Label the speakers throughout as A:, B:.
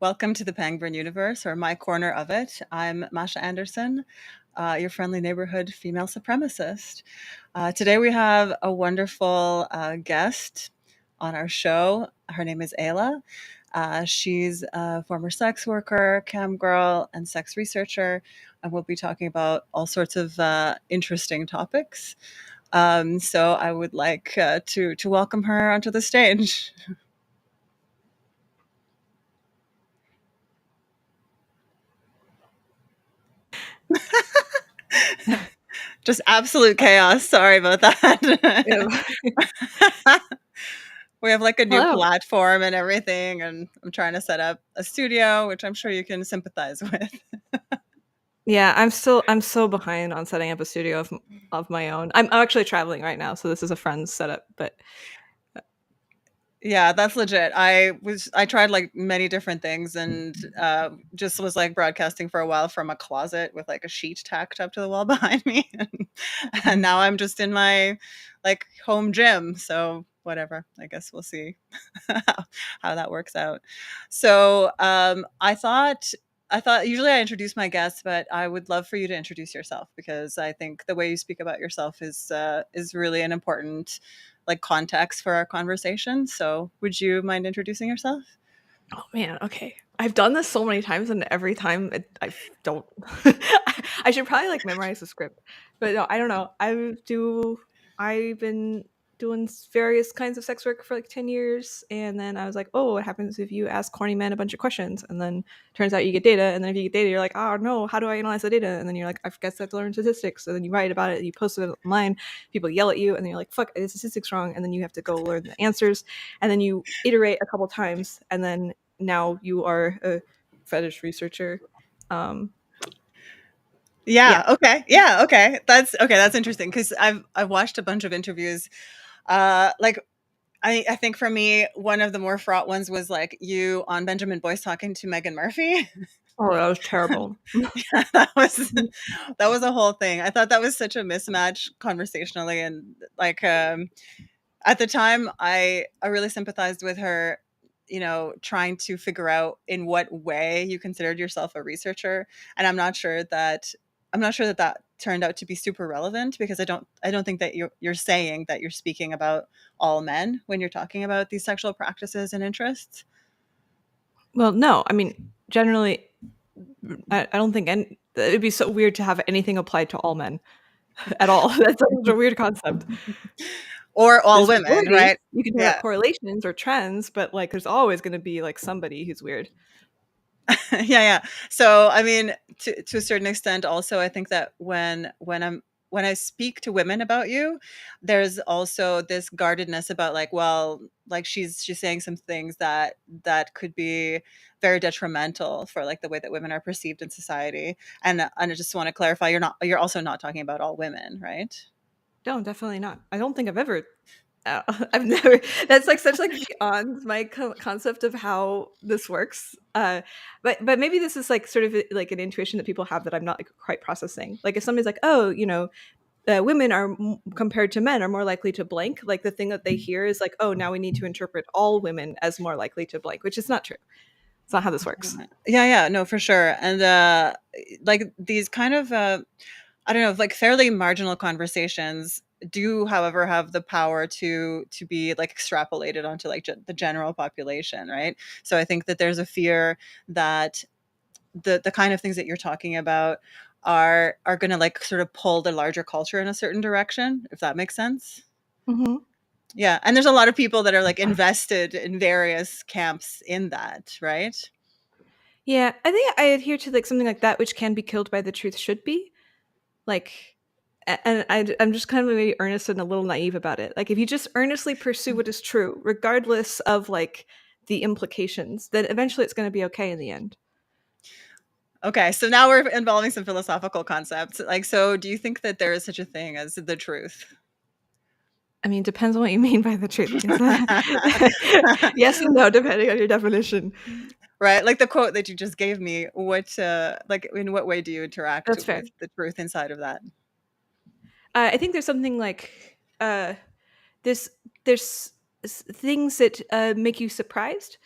A: Welcome to the Penguin Universe, or my corner of it. I'm Masha Anderson, your friendly neighborhood female supremacist. Today we have a wonderful guest on our show. Her name is Ayla. She's a former sex worker, cam girl, and sex researcher, and we'll be talking about all sorts of interesting topics. So I would like to welcome her onto the stage. Just absolute chaos. Sorry about that. We have like a new
B: Hello.
A: platform and everything, and I'm trying to set up a studio, which I'm sure you can sympathize with.
B: Yeah, I'm so behind on setting up a studio of my own. I'm actually traveling right now, so this is a friend's setup. But
A: Yeah, that's legit. I tried like many different things and just was like broadcasting for a while from a closet with like a sheet tacked up to the wall behind me, and now I'm just in my like home gym. So whatever. I guess we'll see how that works out. So I thought usually I introduce my guests, but I would love for you to introduce yourself because I think the way you speak about yourself is really an important like context for our conversation. So would you mind introducing yourself?
B: oh man, okay. I've done this so many times, and every time I don't. I should probably like memorize the script, but no, I don't know. I've been doing various kinds of sex work for like 10 years, and then I was like, oh, what happens if you ask corny men a bunch of questions, and then turns out you get data, and then if you get data, you're like, oh no, how do I analyze the data? And then you're like, I guess I have to learn statistics, and then you write about it, you post it online, people yell at you, and then you're like, fuck, the statistics wrong, and then you have to go learn the answers, and then you iterate a couple times, and then now you are a fetish researcher. Um, yeah.
A: Yeah. Okay. Yeah. Okay. That's okay. That's interesting because I've watched a bunch of interviews. Like I think for me, one of the more fraught ones was like you on Benjamin Boyce talking to Megan Murphy.
B: Oh, that was terrible.
A: Yeah, that was a whole thing. I thought that was such a mismatch conversationally, and like at the time, I really sympathized with her. Trying to figure out in what way you considered yourself a researcher, and I'm not sure that turned out to be super relevant because I don't think that you're saying that you're speaking about all men when you're talking about these sexual practices and interests.
B: Well, no, I mean, generally, I don't think it'd be so weird to have anything applied to all men at all. That's such a weird concept.
A: Or all
B: There's
A: women,
B: majorities.
A: right?
B: You can draw
A: Yeah.
B: correlations or trends, but like, there's always going to be like somebody who's weird.
A: Yeah, yeah. So, I mean, to a certain extent, also, I think that when I speak to women about you, there's also this guardedness about like, well, like she's saying some things that could be very detrimental for like the way that women are perceived in society. And I just want to clarify, you're also not talking about all women, right?
B: No, definitely not. I don't think I've ever. I've never. That's like such like beyond my concept of how this works. But maybe this is like sort of like an intuition that people have that I'm not like quite processing. Like if somebody's like, oh, women are compared to men are more likely to blank. Like the thing that they hear is like, oh, now we need to interpret all women as more likely to blank, which is not true. It's not how this works.
A: Yeah, yeah, no, for sure. And like these kind of I don't know, like fairly marginal conversations do, however, have the power to be like extrapolated onto like the general population, right? So I think that there's a fear that the kind of things that you're talking about are going to like sort of pull the larger culture in a certain direction, if that makes sense.
B: Hmm.
A: Yeah, and there's a lot of people that are like invested in various camps in that, right?
B: Yeah, I think I adhere to like something like that, which can be killed by the truth should be like. And I'm just kind of maybe earnest and a little naive about it. Like if you just earnestly pursue what is true, regardless of like the implications, then eventually it's going to be okay in the end.
A: Okay, so now we're involving some philosophical concepts. Like, so do you think that there is such a thing as the truth?
B: I mean, depends on what you mean by the truth. Yes and no, depending on your definition.
A: Right? Like the quote that you just gave me, like, in what way do you interact
B: That's fair.
A: with the truth inside of that?
B: I think there's something like there's things that make you surprised,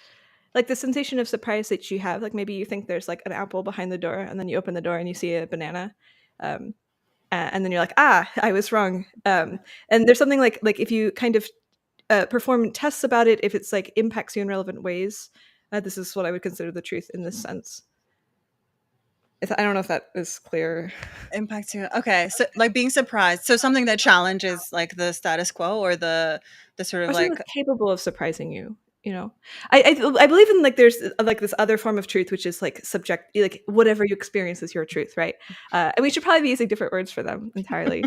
B: like the sensation of surprise that you have, like maybe you think there's like an apple behind the door, and then you open the door and you see a banana, um, and then you're like, ah, I was wrong. And there's something like if you kind of perform tests about it, if it's like impacts you in relevant ways, this is what I would consider the truth in this sense. I don't know if that is clear.
A: Impact you. Okay, so like being surprised. So something that challenges like the status quo or the sort of
B: Or something
A: like
B: that's capable of surprising you. You know, I believe in like there's like this other form of truth, which is like subject, like whatever you experience is your truth, right? And we should probably be using different words for them entirely.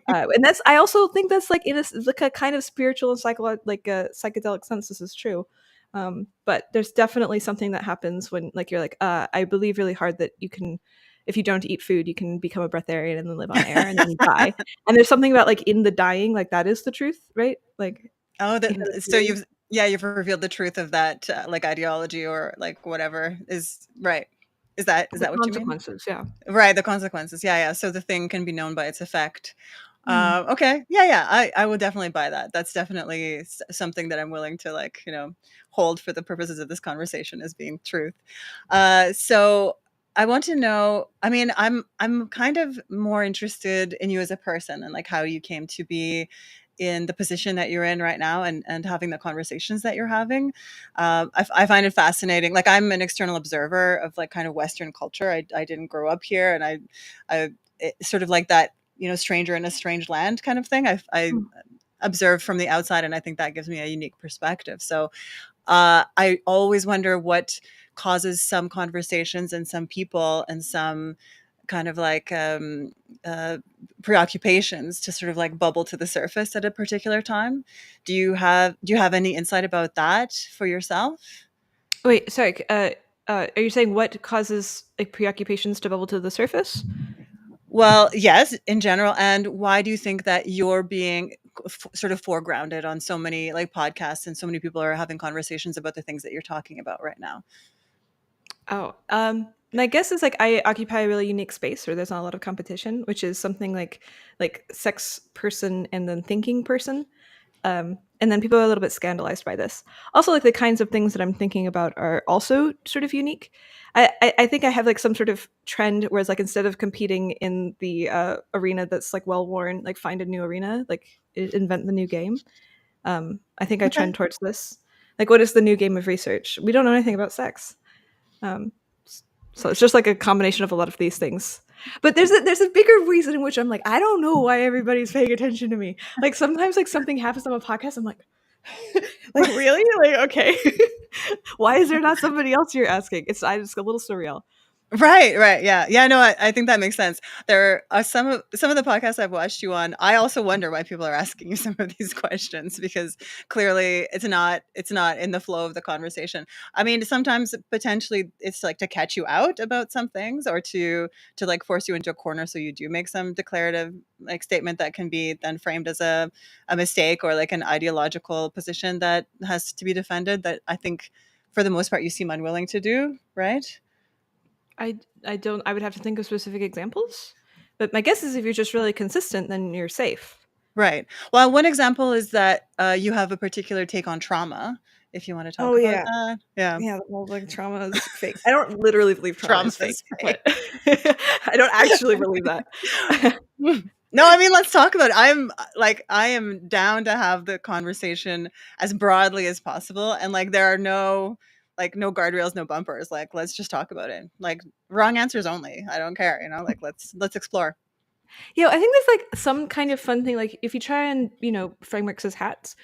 B: And that's I also think that's like in a like a kind of spiritual and like a psychedelic sense. This is true. But there's definitely something that happens when like you're like, I believe really hard that you can, if you don't eat food, you can become a breatharian and then live on air and then die. And there's something about like in the dying, like that is the truth, right? Like
A: oh,
B: in the
A: so
B: feeling.
A: you've revealed the truth of that like ideology or like whatever is right. Is
B: The
A: that what you mean?
B: consequences, yeah.
A: Right, the consequences. Yeah, yeah. So the thing can be known by its effect.
B: Mm.
A: Okay. Yeah, yeah. I will definitely buy that. That's definitely something that I'm willing to like, hold for the purposes of this conversation as being truth. So I want to know, I mean, I'm kind of more interested in you as a person and like how you came to be in the position that you're in right now and having the conversations that you're having. I find it fascinating. Like I'm an external observer of like kind of Western culture. I didn't grow up here and sort of like that, stranger in a strange land kind of thing. I
B: Mm.
A: observe from the outside and I think that gives me a unique perspective. So I always wonder what causes some conversations and some people and some kind of like uh, preoccupations to sort of like bubble to the surface at a particular time. Do you have any insight about that for yourself?
B: Wait, sorry. Are you saying what causes like preoccupations to bubble to the surface?
A: Well, yes, in general. And why do you think that you're being sort of foregrounded on so many like podcasts and so many people are having conversations about the things that you're talking about right now?
B: Oh, my guess is like I occupy a really unique space where there's not a lot of competition, which is something like sex person and then thinking person. And then people are a little bit scandalized by this. Also, like the kinds of things that I'm thinking about are also sort of unique. I think I have like some sort of trend, whereas like instead of competing in the arena that's like well worn, like find a new arena, like invent the new game. I think I
A: Okay.
B: trend towards this. Like, what is the new game of research? We don't know anything about sex. Um, so it's just like a combination of a lot of these things. But there's a bigger reason in which I'm like, I don't know why everybody's paying attention to me. Like sometimes like something happens on a podcast, I'm like, like really? Like okay. Why is there not somebody else you're asking? I just a little surreal.
A: Right, right. Yeah. Yeah, no, I think that makes sense. There are some of the podcasts I've watched you on. I also wonder why people are asking you some of these questions because clearly it's not in the flow of the conversation. I mean, sometimes potentially it's like to catch you out about some things or to like force you into a corner so you do make some declarative like statement that can be then framed as a mistake or like an ideological position that has to be defended that I think for the most part you seem unwilling to do, right?
B: I don't I would have to think of specific examples. But my guess is if you're just really consistent, then you're safe.
A: Right. Well, one example is that, you have a particular take on trauma, if you wanna talk
B: Oh
A: about
B: yeah.
A: that. Yeah.
B: Yeah, well, like trauma is fake. I don't literally believe trauma
A: Trauma
B: is fake,
A: is
B: but
A: fake.
B: I don't actually believe that.
A: No, I mean, let's talk about it. I am down to have the conversation as broadly as possible, and, like, there are no guardrails, no bumpers, like, let's just talk about it. Like, wrong answers only. I don't care, like, let's explore.
B: Yeah, I think there's like some kind of fun thing. Like if you try and frameworks as hats,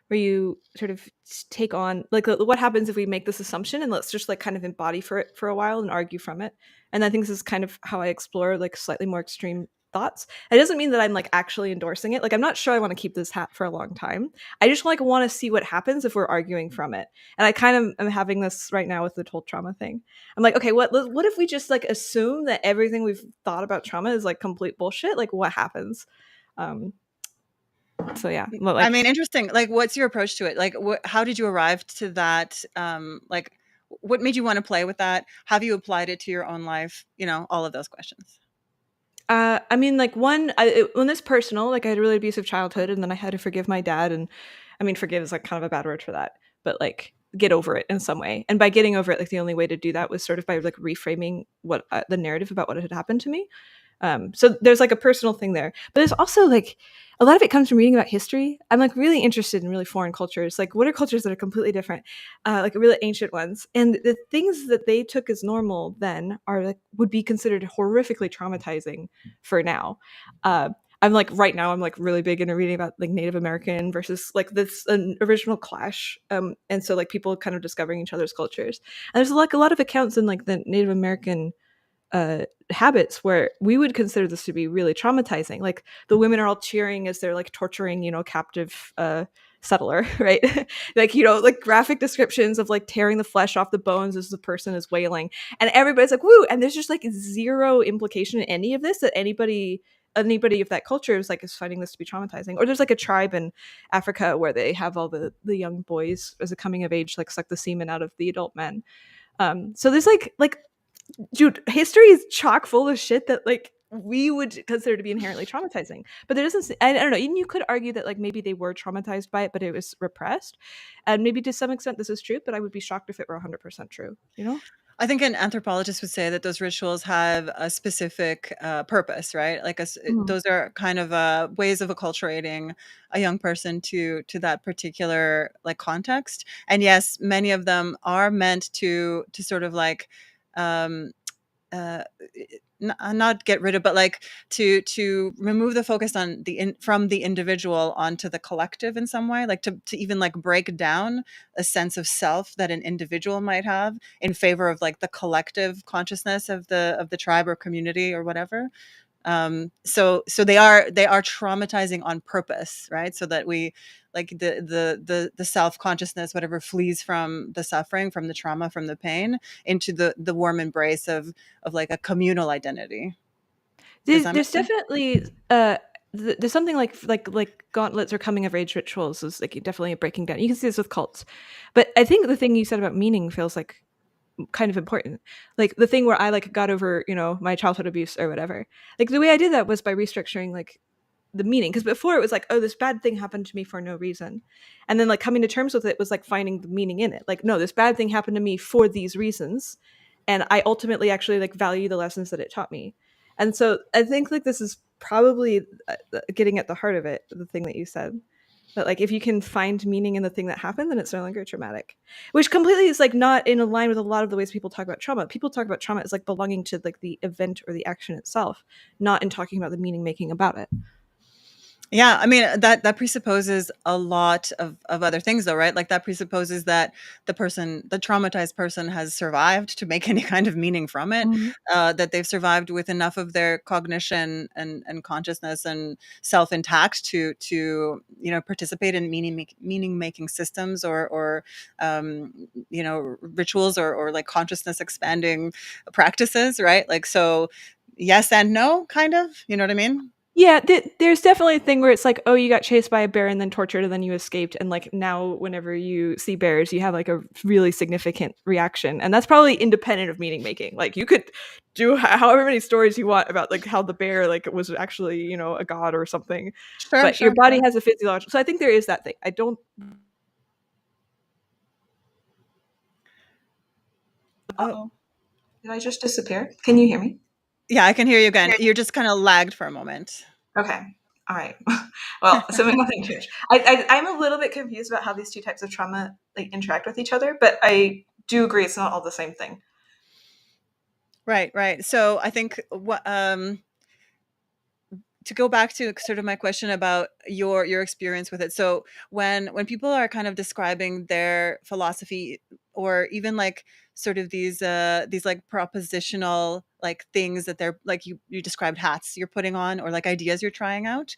B: where you sort of take on like what happens if we make this assumption and let's just like kind of embody for it for a while and argue from it. And I think this is kind of how I explore like slightly more extreme thoughts. It doesn't mean that I'm like actually endorsing it. Like I'm not sure I want to keep this hat for a long time. I just like want to see what happens if we're arguing from it. And I kind of am having this right now with the whole trauma thing. I'm like, okay, what if we just like assume that everything we've thought about trauma is like complete bullshit? Like what happens? Um, so yeah, but
A: I
B: like
A: mean, interesting. Like, what's your approach to it? Like, how did you arrive to that? Like, what made you want to play with that? Have you applied it to your own life? All of those questions.
B: I mean, like when it's personal, like I had a really abusive childhood, and then I had to forgive my dad, and I mean, forgive is like kind of a bad word for that, but like get over it in some way. And by getting over it, like the only way to do that was sort of by like reframing what the narrative about what had happened to me. So there's like a personal thing there, but there's also like a lot of it comes from reading about history. I'm like really interested in really foreign cultures. Like what are cultures that are completely different, like really ancient ones, and the things that they took as normal then are like would be considered horrifically traumatizing for now. I'm like right now I'm like really big into reading about like Native American versus like this an original clash, and so like people kind of discovering each other's cultures. And there's like a lot of accounts in like the Native American habits where we would consider this to be really traumatizing. Like the women are all cheering as they're like torturing, captive settler, right? Like, like graphic descriptions of like tearing the flesh off the bones as the person is wailing. And everybody's like, woo. And there's just like zero implication in any of this that anybody of that culture is finding this to be traumatizing. Or there's like a tribe in Africa where they have all the young boys as a coming of age, like suck the semen out of the adult men. So there's like dude, history is chock full of shit that like we would consider to be inherently traumatizing. But there doesn't, I don't know, even you could argue that like maybe they were traumatized by it, but it was repressed. And maybe to some extent this is true, but I would be shocked if it were 100% true, you know?
A: I think an anthropologist would say that those rituals have a specific purpose, right? Like
B: Mhm.
A: those are kind of ways of acculturating a young person to that particular like context. And yes, many of them are meant to sort of like um, uh, not get rid of, but like to remove the focus on from the individual onto the collective in some way, like to even like break down a sense of self that an individual might have in favor of like the collective consciousness of the tribe or community or whatever. So they are traumatizing on purpose, right? So that we like the self-consciousness, whatever, flees from the suffering, from the trauma, from the pain, into the warm embrace of like a communal identity. Does that make
B: There's
A: sense?
B: definitely there's something like gauntlets or coming of age rituals is like definitely a breaking down. You can see this with cults, but I think the thing you said about meaning feels like kind of important. Like the thing where I like got over, my childhood abuse or whatever. Like the way I did that was by restructuring like the meaning, because before it was like, oh, this bad thing happened to me for no reason, and then like coming to terms with it was like finding the meaning in it. Like, no, this bad thing happened to me for these reasons, and I ultimately actually like value the lessons that it taught me. And so I think like this is probably getting at the heart of it, the thing that you said, that like if you can find meaning in the thing that happened, then it's no longer traumatic, which completely is like not in line with a lot of the ways people talk about trauma. People talk about trauma as like belonging to like the event or the action itself, not in talking about the meaning making about it.
A: Yeah, I mean, that presupposes a lot of other things though, right? Like that presupposes that the traumatized person has survived to make any kind of meaning from it,
B: Mhm.
A: that they've survived with enough of their cognition and consciousness and self intact to participate in meaning making systems or rituals or like consciousness expanding practices, right? Like so, yes and no, kind of. You know what I mean?
B: Yeah, there's definitely a thing where it's like, oh, you got chased by a bear and then tortured and then you escaped, and like now, whenever you see bears, you have like a really significant reaction, and that's probably independent of meaning making. Like you could do however many stories you want about like how the bear like was actually a god or something,
A: Sure,
B: but your
A: sure,
B: body
A: sure.
B: has a physiological. So I think there is that thing. I don't. Uh,
A: Oh.
B: did I just disappear? Can you hear me?
A: Yeah, I can hear you again. You're just kinda lagged for a moment.
B: Okay. All right. Well, assuming nothing changed. I'm a little bit confused about how these two types of trauma like interact with each other, but I do agree it's not all the same thing.
A: Right, right. So I think what to go back to sort of my question about your experience with it. So when people are kind of describing their philosophy, or even like sort of these like propositional like things that they're like, you described hats you're putting on, or like ideas you're trying out,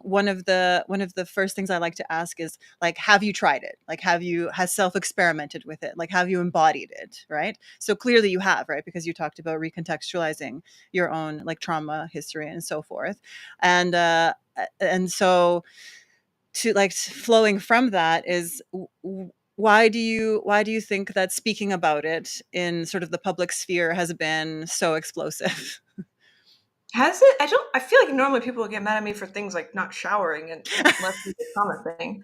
A: one of the first things I like to ask is like, have you tried it? Like, has self experimented with it? Like, have you embodied it? Right. So clearly you have, right? Because you talked about recontextualizing your own like trauma history and so forth. And so to like flowing from that is, why do you think that speaking about it in sort of the public sphere has been so explosive?
B: Has it? I don't. I feel like normally people would get mad at me for things like not showering and less than the trauma thing.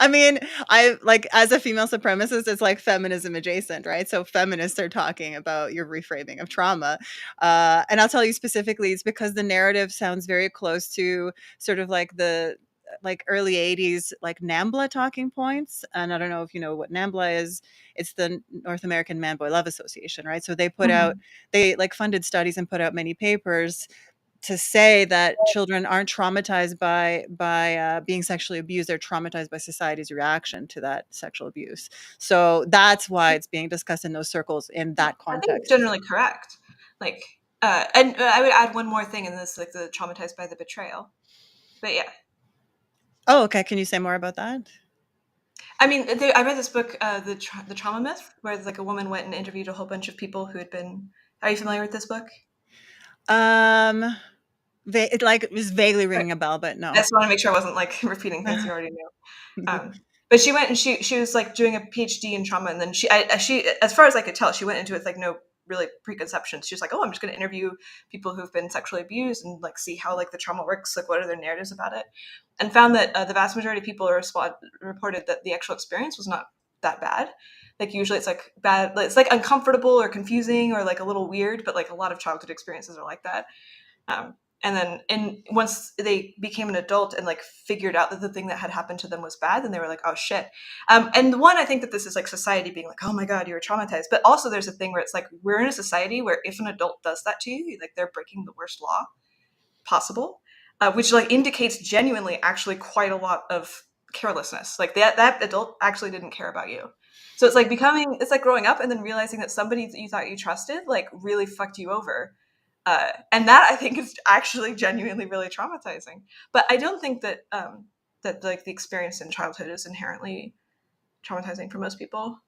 A: I mean, I like as a female supremacist, it's like feminism adjacent, right? So feminists are talking about your reframing of trauma, and I'll tell you specifically, it's because the narrative sounds very close to sort of like the like early 80s like NAMBLA talking points. And I don't know if you know what NAMBLA is. It's the North American Man Boy Love Association, right? So
B: Mhm.
A: they like funded studies and put out many papers to say that children aren't traumatized by being sexually abused. They're traumatized by society's reaction to that sexual abuse. So that's why it's being discussed in those circles in
B: Yeah,
A: that
B: I think it's
A: context.
B: generally correct. Like, and I would add one more thing in this, like the traumatized by the betrayal. But yeah,
A: Oh, okay. Can you say more about that?
B: I mean, I read this book, the Trauma Myth, where like a woman went and interviewed a whole bunch of people who had been. Are you familiar with this book?
A: Um, it like was vaguely ringing a bell, but
B: I
A: no.
B: just want to make sure I wasn't like repeating things you already knew. But she went and she was like doing a PhD in trauma, and then she as far as I could tell, she went into it with like no really preconceptions. She was like, oh, I'm just going to interview people who've been sexually abused and like see how like the trauma works, like what are their narratives about it, and found that the vast majority of people reported that the actual experience was not that bad. Like usually it's like bad, it's like uncomfortable or confusing or like a little weird, but like a lot of childhood experiences are like that. And then once they became an adult and like figured out that the thing that had happened to them was bad, then they were like, oh shit. And one, I think that this is like society being like, oh my god, you were traumatized. But also there's a thing where it's like we're in a society where if an adult does that to you, like they're breaking the worst law possible, which like indicates genuinely actually quite a lot of carelessness. Like that adult actually didn't care about you. So it's like it's like growing up and then realizing that somebody that you thought you trusted like really fucked you over. And that I think is actually genuinely really traumatizing. But I don't think that that like the experience in childhood is inherently traumatizing for most people.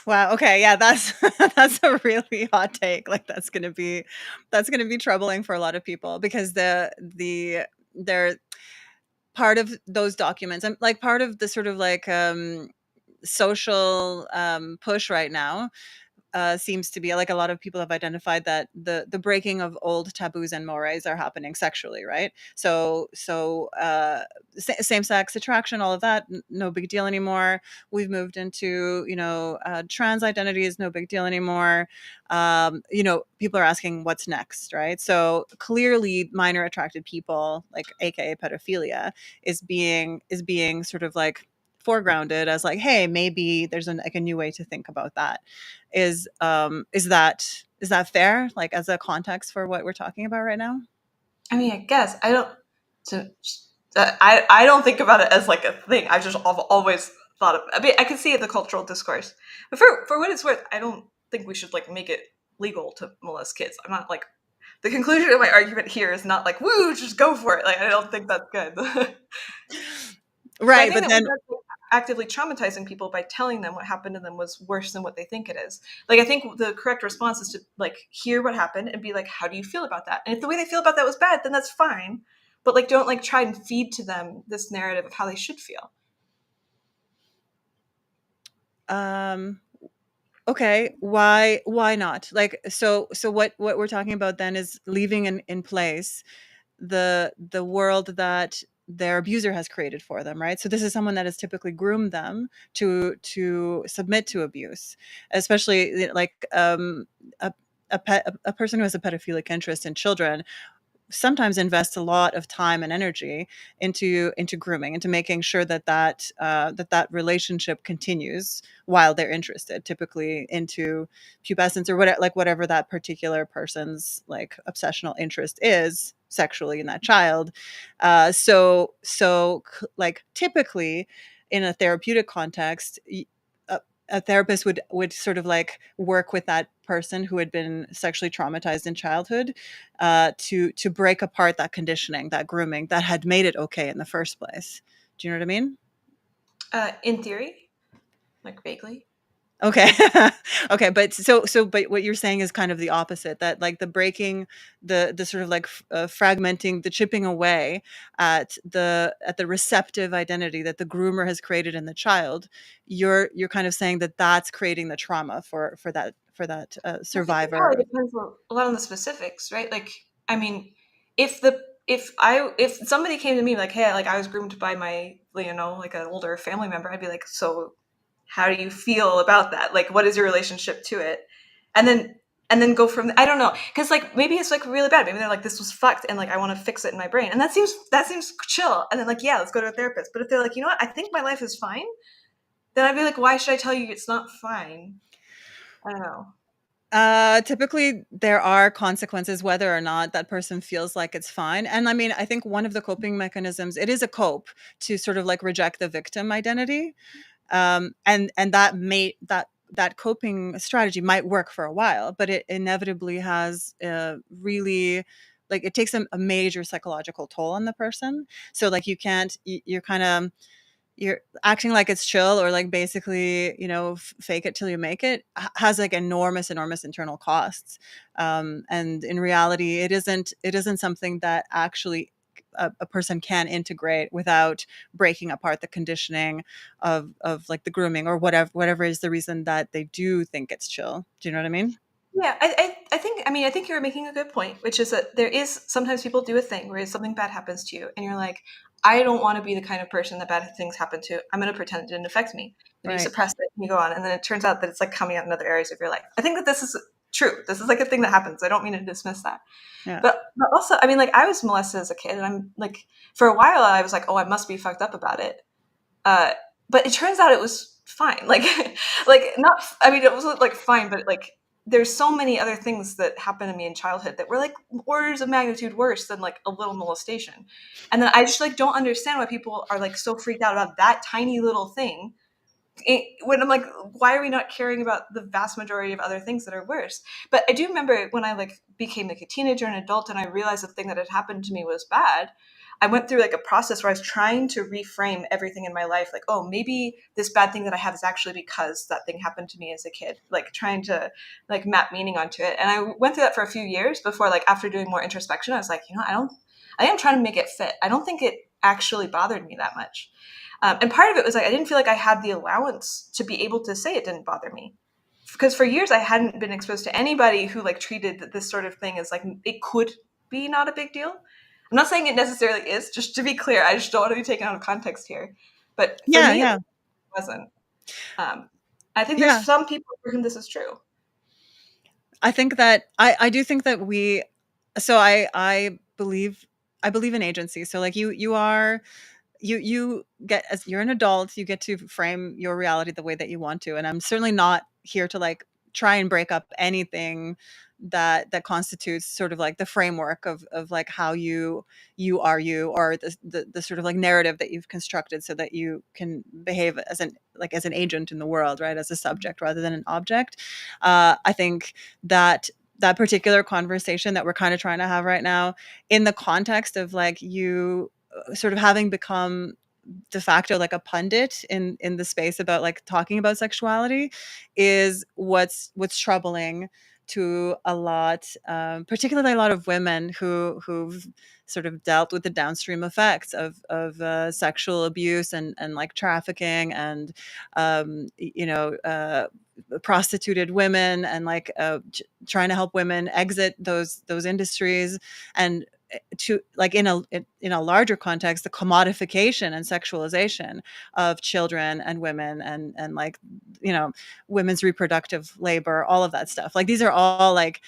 A: Wow. Okay. Yeah, that's that's a really hot take. Like that's gonna be troubling for a lot of people because they're part of those documents and like part of the sort of like social push right now seems to be like a lot of people have identified that the breaking of old taboos and mores are happening sexually, right? Same sex attraction, all of that, no big deal anymore. We've moved into trans identity is no big deal anymore. People are asking what's next, right? So clearly, minor attracted people, like AKA pedophilia, is being sort of like foregrounded as like, hey, maybe there's like a new way to think about that. Is that fair? Like as a context for what we're talking about right now?
B: I mean, I guess I don't. To, I don't think about it as like a thing. I've always thought of. I mean, I can see it in the cultural discourse, but for what it's worth, I don't think we should like make it legal to molest kids. I'm not like the conclusion of my argument here is not like woo, just go for it. Like I don't think that's good. But I
A: Right,
B: think
A: but
B: that
A: then
B: we're like, actively traumatizing people by telling them what happened to them was worse than what they think it is. Like, I think the correct response is to like hear what happened and be like, "How do you feel about that?" And if the way they feel about that was bad, then that's fine. But like, don't like try and feed to them this narrative of how they should feel.
A: um okay, why not? Like so what we're talking about then is leaving in place the world that their abuser has created for them, right? So this is someone that has typically groomed them to submit to abuse, especially like a person who has a pedophilic interest in children sometimes invests a lot of time and energy into grooming, into making sure that relationship continues while they're interested, typically into pubescence or whatever that particular person's like obsessional interest is sexually in that child. Like typically in a therapeutic context, a therapist would sort of like work with that person who had been sexually traumatized in childhood, to break apart that conditioning, that grooming that had made it okay in the first place. Do you know what I mean?
B: In theory, like vaguely.
A: Okay. Okay, but what you're saying is kind of the opposite, that like the breaking, the sort of like fragmenting, the chipping away at the receptive identity that the groomer has created in the child. You're kind of saying that that's creating the trauma for that
B: I think it probably
A: survivor.
B: depends a lot on the specifics, right? Like, I mean, if the if somebody came to me like, hey, like I was groomed by my, like an older family member, I'd be like, so how do you feel about that? Like, what is your relationship to it? And then go from, I don't know, because like maybe it's like really bad. Maybe they're like, this was fucked, and like I want to fix it in my brain, and that seems chill. And then like, yeah, let's go to a therapist. But if they're like, you know what, I think my life is fine, then I'd be like, why should I tell you it's not fine? I don't know.
A: Typically, there are consequences whether or not that person feels like it's fine. And I mean, I think one of the coping mechanisms, it is a cope to sort of like reject the victim identity. And that coping strategy might work for a while, but it inevitably has really, like, it takes a major psychological toll on the person. So like you can't, you're kind of, you're acting like it's chill, or like basically, fake it till you make it, has like enormous internal costs. And in reality, it isn't something that actually a person can integrate without breaking apart the conditioning of like the grooming, or whatever is the reason that they do think it's chill. Do you know what I mean?
B: Yeah, I think you're making a good point, which is that there is sometimes people do a thing where something bad happens to you, and you're like, I don't want to be the kind of person that bad things happen to. I'm going to pretend it didn't affect me. And you
A: Right.
B: suppress it, and you go on, and then it turns out that it's like coming out in other areas of your life. I think that this is true. This is like a thing that happens. I don't mean to dismiss that.
A: Yeah.
B: But also, I mean, like I was molested as a kid, and I'm like, for a while, I was like, oh, I must be fucked up about it. Uh, but it turns out it was fine. Like, like not. I mean, it wasn't like fine, but like there's so many other things that happened to me in childhood that were like orders of magnitude worse than like a little molestation. And then I just like don't understand why people are like so freaked out about that tiny little thing, when I'm like, why are we not caring about the vast majority of other things that are worse? But I do remember when I like became like a teenager and adult, and I realized the thing that had happened to me was bad. I went through like a process where I was trying to reframe everything in my life, like, oh, maybe this bad thing that I have is actually because that thing happened to me as a kid. Like trying to like map meaning onto it, and I went through that for a few years before, like, after doing more introspection, I was like, I don't. I am trying to make it fit. I don't think it actually bothered me that much. And part of it was like I didn't feel like I had the allowance to be able to say it didn't bother me, because for years I hadn't been exposed to anybody who like treated this sort of thing as like it could be not a big deal. I'm not saying it necessarily is, just to be clear. I just don't want to be taken out of context here. But for
A: Yeah.
B: me, it
A: Yeah.
B: wasn't. Um, I think there's
A: Yeah.
B: some people for whom this is true.
A: I think that I do think that we so I believe in agency. So like you are, you get, as you're an adult, you get to frame your reality the way that you want to. And I'm certainly not here to like try and break up anything that constitutes sort of like the framework of like how you are you, or the sort of like narrative that you've constructed so that you can behave as an agent in the world, right, as a subject rather than an object. I think that that particular conversation that we're kind of trying to have right now, in the context of like you sort of having become de facto like a pundit in the space about like talking about sexuality, is what's troubling to a lot, particularly a lot of women who've sort of dealt with the downstream effects of sexual abuse and like trafficking and prostituted women, and like trying to help women exit those industries. And to like in a larger context, the commodification and sexualization of children and women, and like women's reproductive labor, all of that stuff. Like these are all like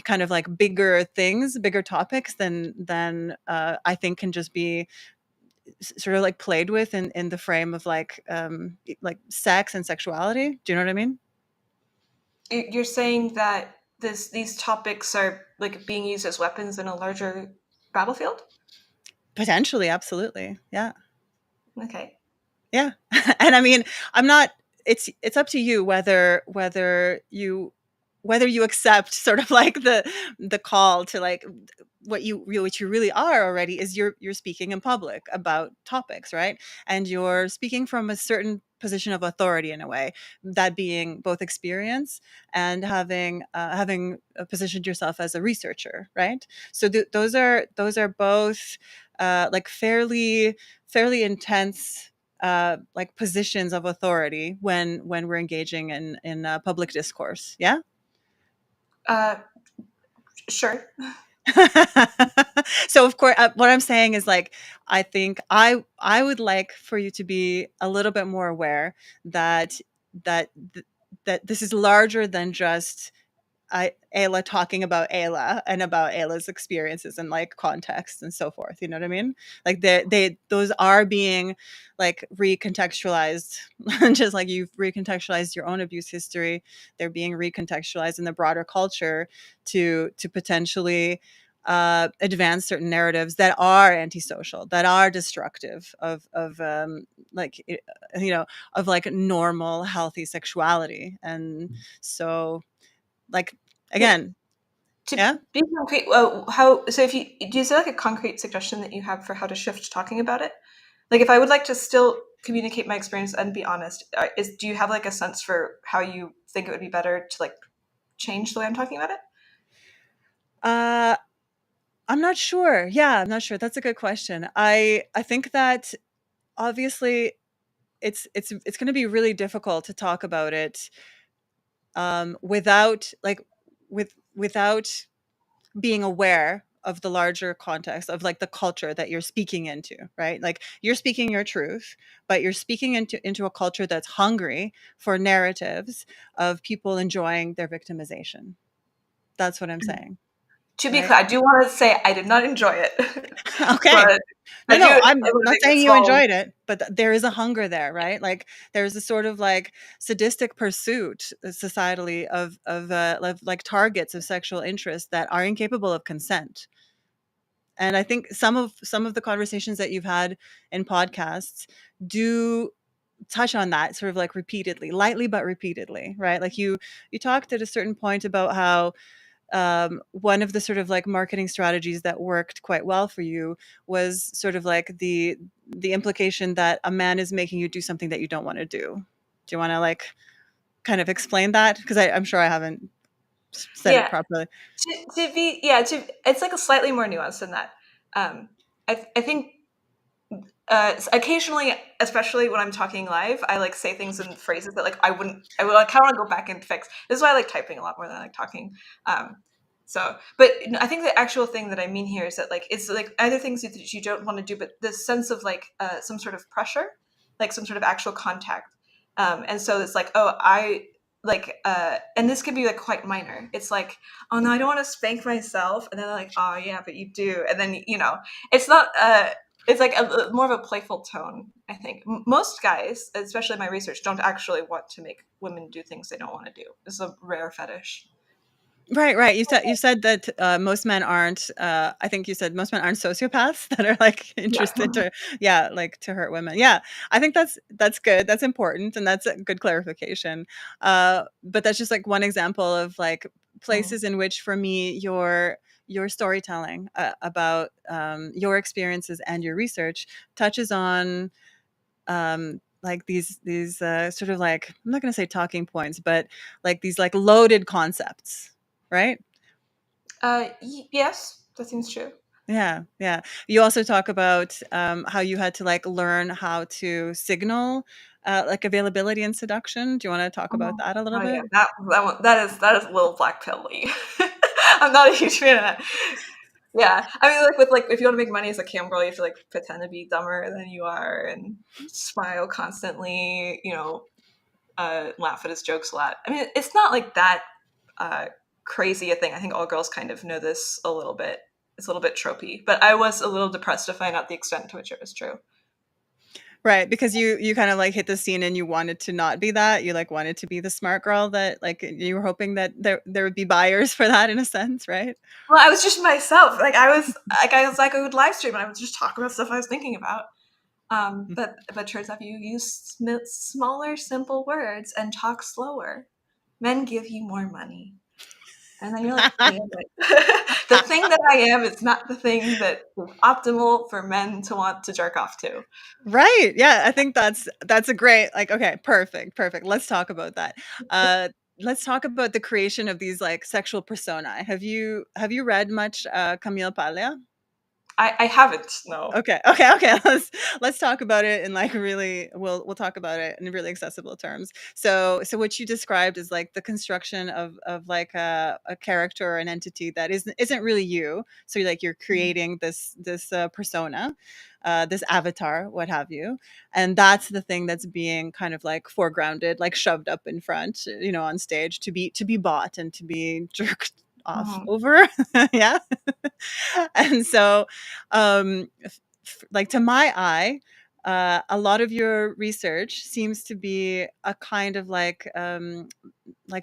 A: kind of like bigger things, bigger topics than I think can just be sort of like played with in the frame of like sex and sexuality. Do you know what I mean?
B: You're saying that these topics are like being used as weapons in a larger battlefield?
A: Potentially, absolutely. Yeah.
B: Okay.
A: Yeah. And I mean, I'm not, it's up to you whether you accept sort of like the call to like what you really are already, is you're speaking in public about topics, right? And you're speaking from a certain position of authority in a way, that being both experience and having positioned yourself as a researcher, right? So those are both like fairly intense like positions of authority when we're engaging in public discourse. Yeah.
B: Uh, sure.
A: So of course, what I'm saying is like, I think I would like for you to be a little bit more aware that that that this is larger than just Ayla talking about Ayla and about Ayla's experiences and like context and so forth. You know what I mean? Like they those are being like recontextualized, just like you've recontextualized your own abuse history. They're being recontextualized in the broader culture to potentially advance certain narratives that are antisocial, that are destructive of like you know of like normal healthy sexuality. And so like
B: Yeah.
A: again,
B: To
A: yeah.
B: be concrete, how so? If you do, you say like a concrete suggestion that you have for how to shift talking about it? Like, if I would like to still communicate my experience and be honest, do you have like a sense for how you think it would be better to like change the way I'm talking about it?
A: Uh, I'm not sure. Yeah, I'm not sure. That's a good question. I think that obviously it's going to be really difficult to talk about it without like without being aware of the larger context of like the culture that you're speaking into, right? Like you're speaking your truth, but you're speaking into a culture that's hungry for narratives of people enjoying their victimization. That's what I'm saying,
B: To be
A: right?
B: clear, I do want to say I did not enjoy it,
A: Okay.
B: but
A: No,
B: I
A: no,
B: want
A: I'm
B: to
A: not
B: make a
A: saying you
B: small.
A: enjoyed it, but there is a hunger there, right? Like there's a sort of like sadistic pursuit societally of like targets of sexual interest that are incapable of consent. And I think some of the conversations that you've had in podcasts do touch on that sort of like repeatedly, lightly but repeatedly, right? Like you talked at a certain point about how one of the sort of like marketing strategies that worked quite well for you was sort of like the implication that a man is making you do something that you don't want to do. Do you want to like kind of explain that? Because I'm sure I haven't said it
B: Yeah,
A: properly.
B: to be yeah to it's like a slightly more nuanced than that. Um, I think occasionally, especially when I'm talking live, I like say things in phrases that like I would like, kind of want to go back and fix. This is why I like typing a lot more than I like talking. Um, so, but I think the actual thing that I mean here is that like it's like either things that you don't want to do, but the sense of like some sort of pressure, like some sort of actual contact. And so it's like, oh, I like, and this could be like quite minor. It's like, oh no, I don't want to spank myself, and then they're like, oh yeah, but you do, and then it's not. It's like more of a playful tone. I think most guys, especially in my research, don't actually want to make women do things they don't want to do. It's a rare fetish.
A: Right, right. You said that most men aren't. I think you said most men aren't sociopaths that are like
B: Yeah,
A: interested to, yeah, like to hurt women. Yeah, I think that's good. That's important, and that's a good clarification. But that's just like one example of like
B: mm.
A: places in which, for me, your storytelling about your experiences and your research touches on like these sort of like, I'm not going to say talking points, but like these like loaded concepts, right?
B: Yes, that seems true.
A: Yeah, yeah. You also talk about how you had to like learn how to signal like availability and seduction. Do you want to talk about
B: Mhm.
A: that a little
B: Oh yeah,
A: bit?
B: that is a little black pilly. I'm not a huge fan of that. Yeah, I mean, like with like if you want to make money as a cam girl, you have to like pretend to be dumber than you are and smile constantly. Laugh at his jokes a lot. I mean, it's not like that uh, crazy a thing. I think all girls kind of know this a little bit. It's a little bit tropey, but I was a little depressed to find out the extent to which it was true.
A: Right, because you kind of like hit the scene and you wanted to not be that. You like wanted to be the smart girl that like you were hoping that there would be buyers for that in a sense, right?
B: Well, I was just myself. Like I would live stream and I would just talk about stuff I was thinking about. But turns out you use smaller, simple words and talk slower. Men give you more money. And then you're like, wait a minute. The thing that I am is not the thing that is optimal for men to want to jerk off to.
A: Right. Yeah, I think that's a great like okay, perfect. Perfect. Let's talk about that. Uh let's talk about the creation of these like sexual personae. Have you read much Camille Paglia?
B: I haven't. No.
A: Okay. Let's talk about it in like really we'll talk about it in really accessible terms. So what you described is like the construction of like a character or an entity that isn't really you. So you're
B: Mhm.
A: creating this persona, this avatar, what have you, and that's the thing that's being kind of like foregrounded, like shoved up in front, on stage to be bought and to be jerked off
B: Mhm.
A: over. Yeah. And so like to my eye, a lot of your research seems to be a kind of like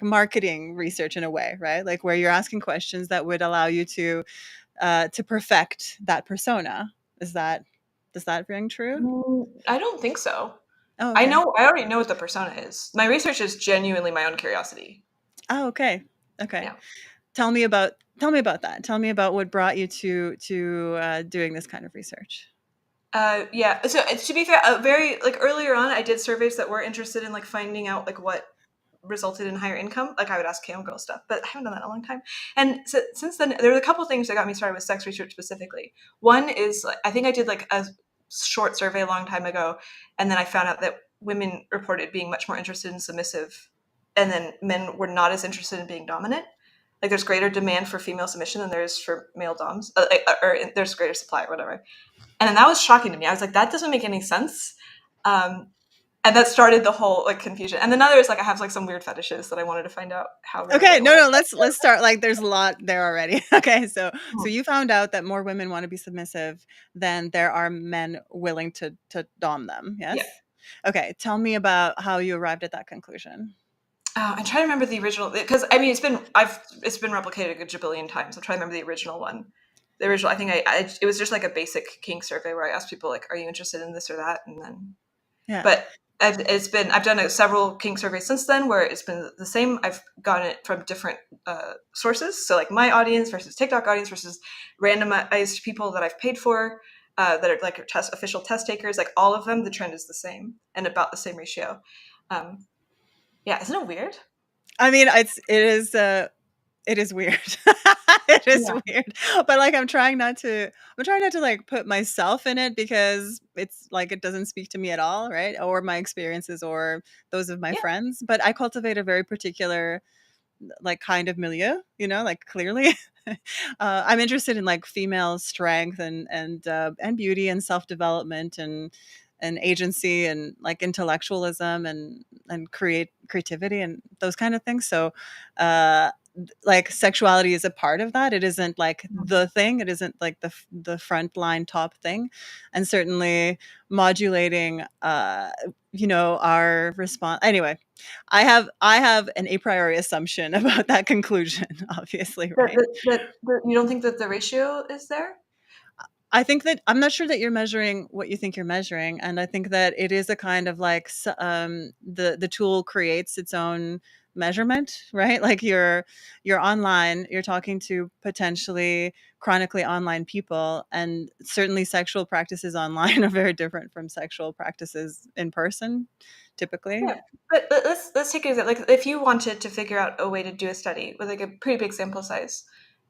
A: marketing research in a way, right? Like where you're asking questions that would allow you to perfect that persona. Is that Does that ring true?
B: I don't think so.
A: Oh, okay.
B: I already know what the persona is. My research is genuinely my own curiosity.
A: Oh, okay. Okay.
B: Yeah.
A: Tell me about that. Tell me about what brought you to doing this kind of research.
B: Yeah. So to be fair, very like earlier on, I did surveys that were interested in like finding out like what resulted in higher income. Like I would ask cam girl stuff, but I haven't done that in a long time. And so, since then, there were a couple things that got me started with sex research specifically. One is like, I think I did like a short survey a long time ago, and then I found out that women reported being much more interested in submissive, and then men were not as interested in being dominant. Like there's greater demand for female submission than there is for male doms, or there's greater supply or whatever. And then that was shocking to me. I was like, that doesn't make any sense. Um, and that started the whole like confusion. And then other is like I have like some weird fetishes that I wanted to find out how rare
A: Okay,
B: they were.
A: no, let's start. Like, there's a lot there already. Okay, so
B: Mhm.
A: you found out that more women want to be submissive than there are men willing to dom them.
B: Yeah.
A: Yes. Okay, tell me about how you arrived at that conclusion.
B: I'm trying to remember the original because I mean it's been replicated a jabillion times. I'm trying to remember the original one. The original, I think it was just like a basic kink survey where I asked people like, "Are you interested in this or that?" And then
A: Yeah.
B: but I've done several kink surveys since then where it's been the same. I've gotten it from different sources, so like my audience versus TikTok audience versus randomized people that I've paid for that are like official test takers. Like all of them, the trend is the same and about the same ratio. Um, yeah, isn't it weird?
A: I mean, it is weird. It is
B: Yeah,
A: weird. But like I'm trying not to like put myself in it because it's like it doesn't speak to me at all, right? Or my experiences or those of my
B: yeah,
A: friends. But I cultivate a very particular like kind of milieu, like clearly. I'm interested in like female strength and beauty and self-development and agency and like intellectualism and creativity and those kind of things. So uh like sexuality is a part of that. It isn't like
B: Mhm.
A: the thing. It isn't like the front line top thing. And certainly modulating our response. Anyway, I have an a priori assumption about that conclusion, obviously, right?
B: You don't think that the ratio is there?
A: I think that I'm not sure that you're measuring what you think you're measuring, and I think that it is a kind of like the tool creates its own measurement, right? Like you're online, you're talking to potentially chronically online people, and certainly sexual practices online are very different from sexual practices in person, typically.
B: Yeah, but let's take it as like if you wanted to figure out a way to do a study with like a pretty big sample size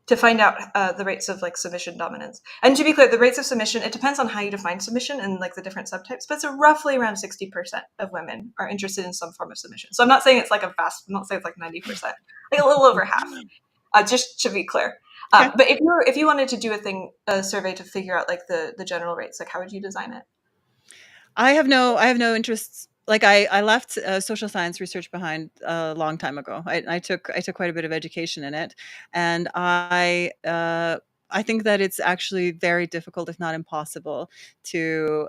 B: to find out the rates of like submission dominance. And to be clear, the rates of submission it depends on how you define submission and like the different subtypes, but it's roughly around 60% of women are interested in some form of submission. So I'm not saying it's like a vast. I'm not saying it's like 90%, like a little over half. Just to be clear.
A: Okay.
B: But if you wanted to do a survey to figure out like the general rates, like how would you design it?
A: I have no interests. Like I left social science research behind a long time ago. I took quite a bit of education in it, and I think that it's actually very difficult, if not impossible, to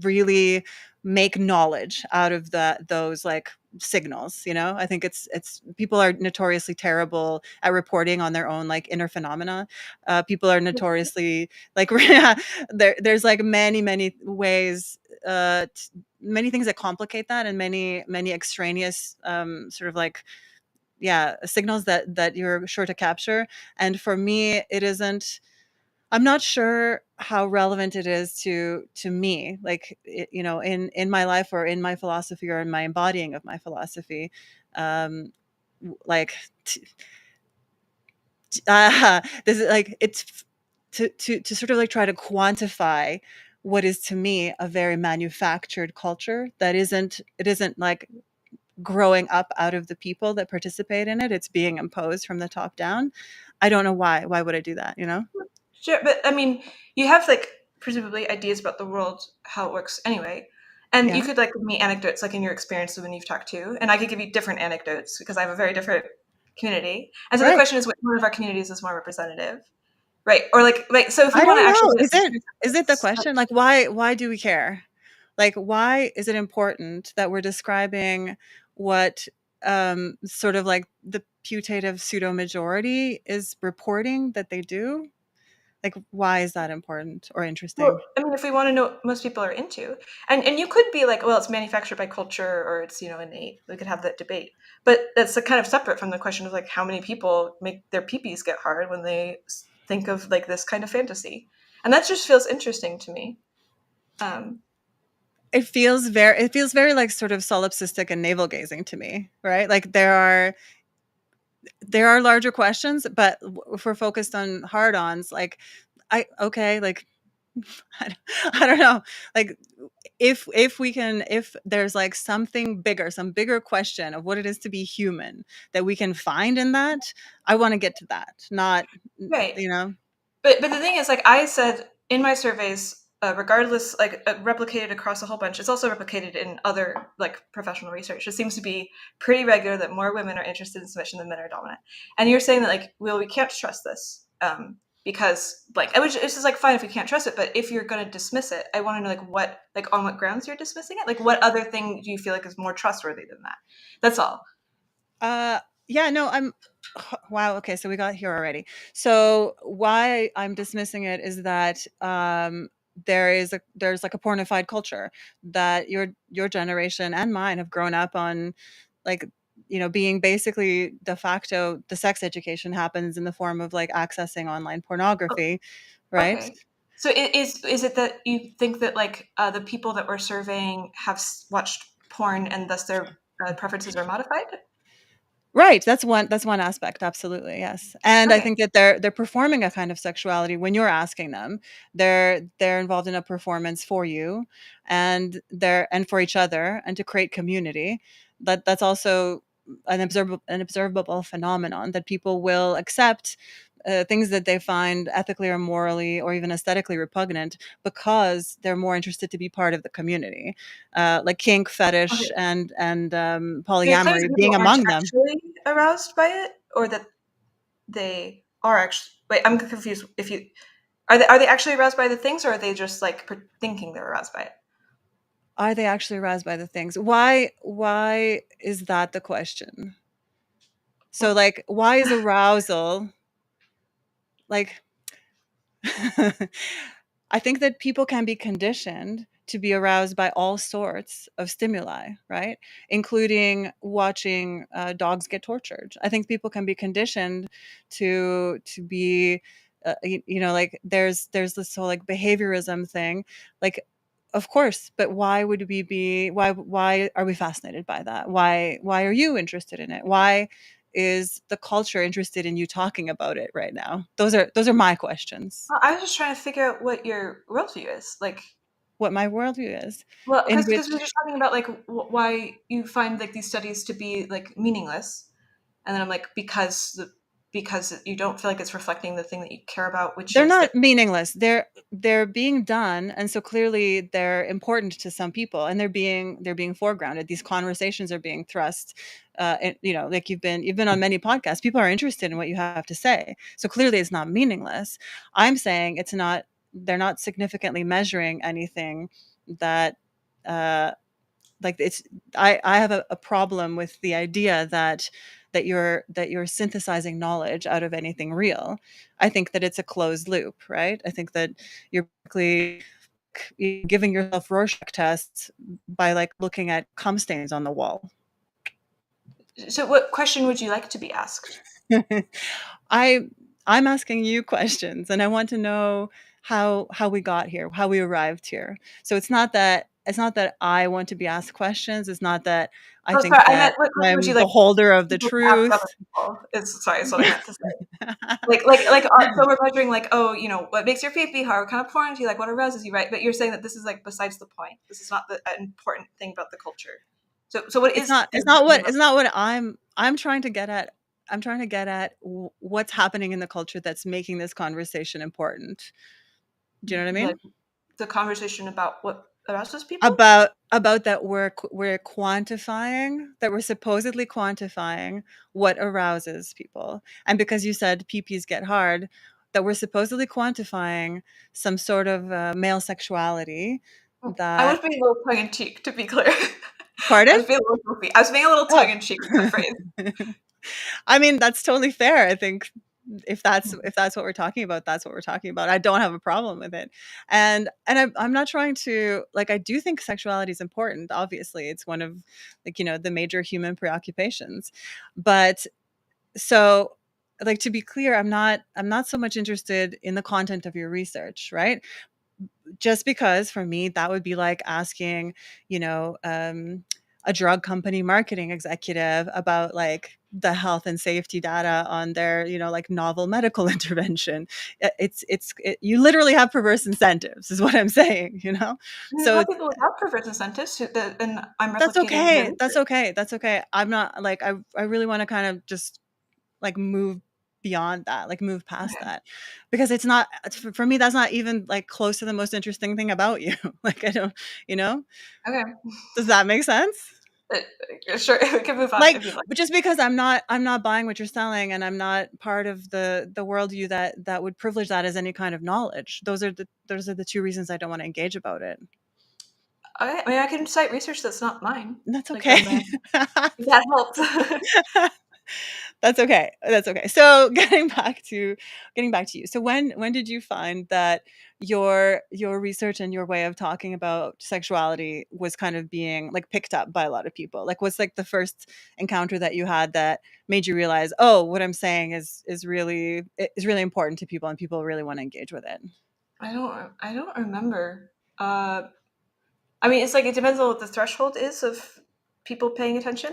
A: really make knowledge out of those like signals. I think it's people are notoriously terrible at reporting on their own like inner phenomena. People are notoriously like there's like many ways, many things that complicate that, and many extraneous sort of like, yeah, signals that you're sure to capture. And for me, it isn't. I'm not sure how relevant it is to me, like in my life or in my philosophy or in my embodying of my philosophy. Like, this is like to sort of like try to quantify what is to me a very manufactured culture that isn't like growing up out of the people that participate in it. It's being imposed from the top down. I don't know why. Why would I do that? You know?
B: Sure, but I mean, you have like presumably ideas about the world, how it works anyway. And you
A: Yeah.
B: could like give me anecdotes like in your experience when you've talked to, and I could give you different anecdotes because I have a very different community. And so the
A: Right.
B: question is which one of our communities is more representative? Right. Or like so if we
A: I
B: want to
A: don't
B: actually
A: know.
B: get
A: Is it the question? Like why do we care? Like why is it important that we're describing what sort of like the putative pseudo majority is reporting that they do? Like why is that important or
B: well,
A: interesting?
B: I mean, if we want to know what most people are into, and you could be like, well, it's manufactured by culture or it's innate. We could have that debate, but that's kind of separate from the question of like how many people make their peepees get hard when they think of like this kind of fantasy, and that just feels interesting to me. Um,
A: It feels very like sort of solipsistic and navel gazing to me, right? Like there are larger questions, but if we're focused on hard-ons, like I okay, like I don't know, like if there's like something bigger, some bigger question of what it is to be human that we can find in that, I want to get to that, not
B: right.
A: you know.
B: But the thing is, like I said in my surveys, regardless, like replicated across a whole bunch. It's also replicated in other like professional research. It seems to be pretty regular that more women are interested in submission than men are dominant. And you're saying that like, well, we can't trust this because like, which it's just like fine if we can't trust it, but if you're going to dismiss it, I want to know like on what grounds you're dismissing it. Like, what other thing do you feel like is more trustworthy than that? That's all.
A: Uh, yeah, no, wow, okay, so we got here already. So why I'm dismissing it is that there's like a pornified culture that your generation and mine have grown up on, like being basically de facto the sex education happens in the form of like accessing online pornography, right?
B: Okay. So is it that you think that like the people that we're surveying have watched porn and thus their preferences are modified?
A: Right, that's one aspect, absolutely, yes. And I
B: Okay.
A: think that they're performing a kind of sexuality when you're asking them. They're involved in a performance for you and for each other and to create community. That's also an observable phenomenon that people will accept things that they find ethically or morally or even aesthetically repugnant because they're more interested to be part of the community, like kink, fetish,
B: Okay.
A: and
B: So you're claiming
A: polyamory
B: that
A: being
B: people aren't
A: among them.
B: actually aroused by it, or that they are actually? Wait, I'm confused. If you are they actually aroused by the things, or are they just like thinking they're aroused by it?
A: Are they actually aroused by the things? Why is that the question? So
B: Well,
A: like why is arousal like I think that people can be conditioned to be aroused by all sorts of stimuli, right? Including watching dogs get tortured. I think people can be conditioned to be, like there's this whole like behaviorism thing, like. Of course, but why would we be? Why are we fascinated by that? Why are you interested in it? Why is the culture interested in you talking about it right now? Those are my questions.
B: I was just trying to figure out what your worldview is. Like,
A: What my worldview is,
B: well,
A: in
B: because we were
A: which
B: just talking about like why you find like these studies to be like meaningless, and then I'm like because you don't feel like it's reflecting the thing that you care about, which
A: they're
B: is
A: not
B: that.
A: meaningless. They're being done, and so clearly they're important to some people, and they're being foregrounded. These conversations are being thrust. Like you've been on many podcasts. People are interested in what you have to say. So clearly, it's not meaningless. I'm saying it's not. They're not significantly measuring anything that. Uh, like it's I have a problem with the idea that you're synthesizing knowledge out of anything real. I think that it's a closed loop, right? I think that you're basically giving yourself Rorschach tests by like looking at cum stains on the wall.
B: So, what question would you like to be asked?
A: I I'm asking you questions and I want to know how we got here, how we arrived here. So it's not that I want to be asked questions. It's not that I
B: Oh,
A: think
B: sorry, I
A: that
B: meant what question would you
A: I'm the
B: like
A: holder of the
B: people to ask
A: truth.
B: other people? Is sorry, is what I meant to say. So we're measuring like, oh, you know, what makes your pee pee hard? What kind of porn do you like? What arouses you, right? But you're saying that this is like besides the point. This is not the important thing about the culture. So what
A: It's
B: is
A: not it's not
B: important
A: what
B: about?
A: it's not what I'm trying to get at. I'm trying to get at what's happening in the culture that's making this conversation important. Do you know what I
B: Like
A: mean?
B: the conversation about what arouses people?
A: About that we're quantifying, that we're supposedly quantifying what arouses people, and because you said PPs get hard, that we're supposedly quantifying some sort of male sexuality
B: I
A: that.
B: was being a little tongue in cheek, to be clear. I
A: Pardon?
B: was being a little goofy. I was being a little tongue
A: Oh.
B: in cheek with that phrase.
A: I mean, that's totally fair. I think if that's what we're talking about, that's what we're talking about. I don't have a problem with it, and I'm not trying to, like, I do think sexuality is important. Obviously, it's one of, like, the major human preoccupations, but so, like, to be clear, I'm not so much interested in the content of your research, right? Just because for me that would be like asking, you know, a drug company marketing executive about, like, the health and safety data on their, like, novel medical intervention. You literally have perverse incentives, is what I'm saying,
B: There's a lot
A: so
B: of people without perverse incentives, and I'm
A: that's
B: replicating their
A: okay, that's
B: research.
A: okay, that's okay. I'm not, like, I really want to kind of just, like, move beyond that, like, move past
B: Okay.
A: that, because it's not, for me, that's not even, like, close to the most interesting thing about you. Like, I don't, you know
B: Okay.
A: does that make sense?
B: Sure, we can move on
A: Like,
B: if you'd like.
A: but just because I'm not buying what you're selling, and I'm not part of the worldview that would privilege that as any kind of knowledge. Those are the two reasons I don't want to engage about it.
B: I mean, I can cite research that's not mine,
A: And that's
B: like
A: okay.
B: on the if that helps.
A: That's okay. That's okay. So getting back to you. So when did you find that your research and your way of talking about sexuality was kind of being, like, picked up by a lot of people? Like, what's, like, the first encounter that you had that made you realize, oh, what I'm saying is really important to people, and people really want to engage with it?
B: I don't remember. Uh, I mean, it's like it depends on what the threshold is of people paying attention.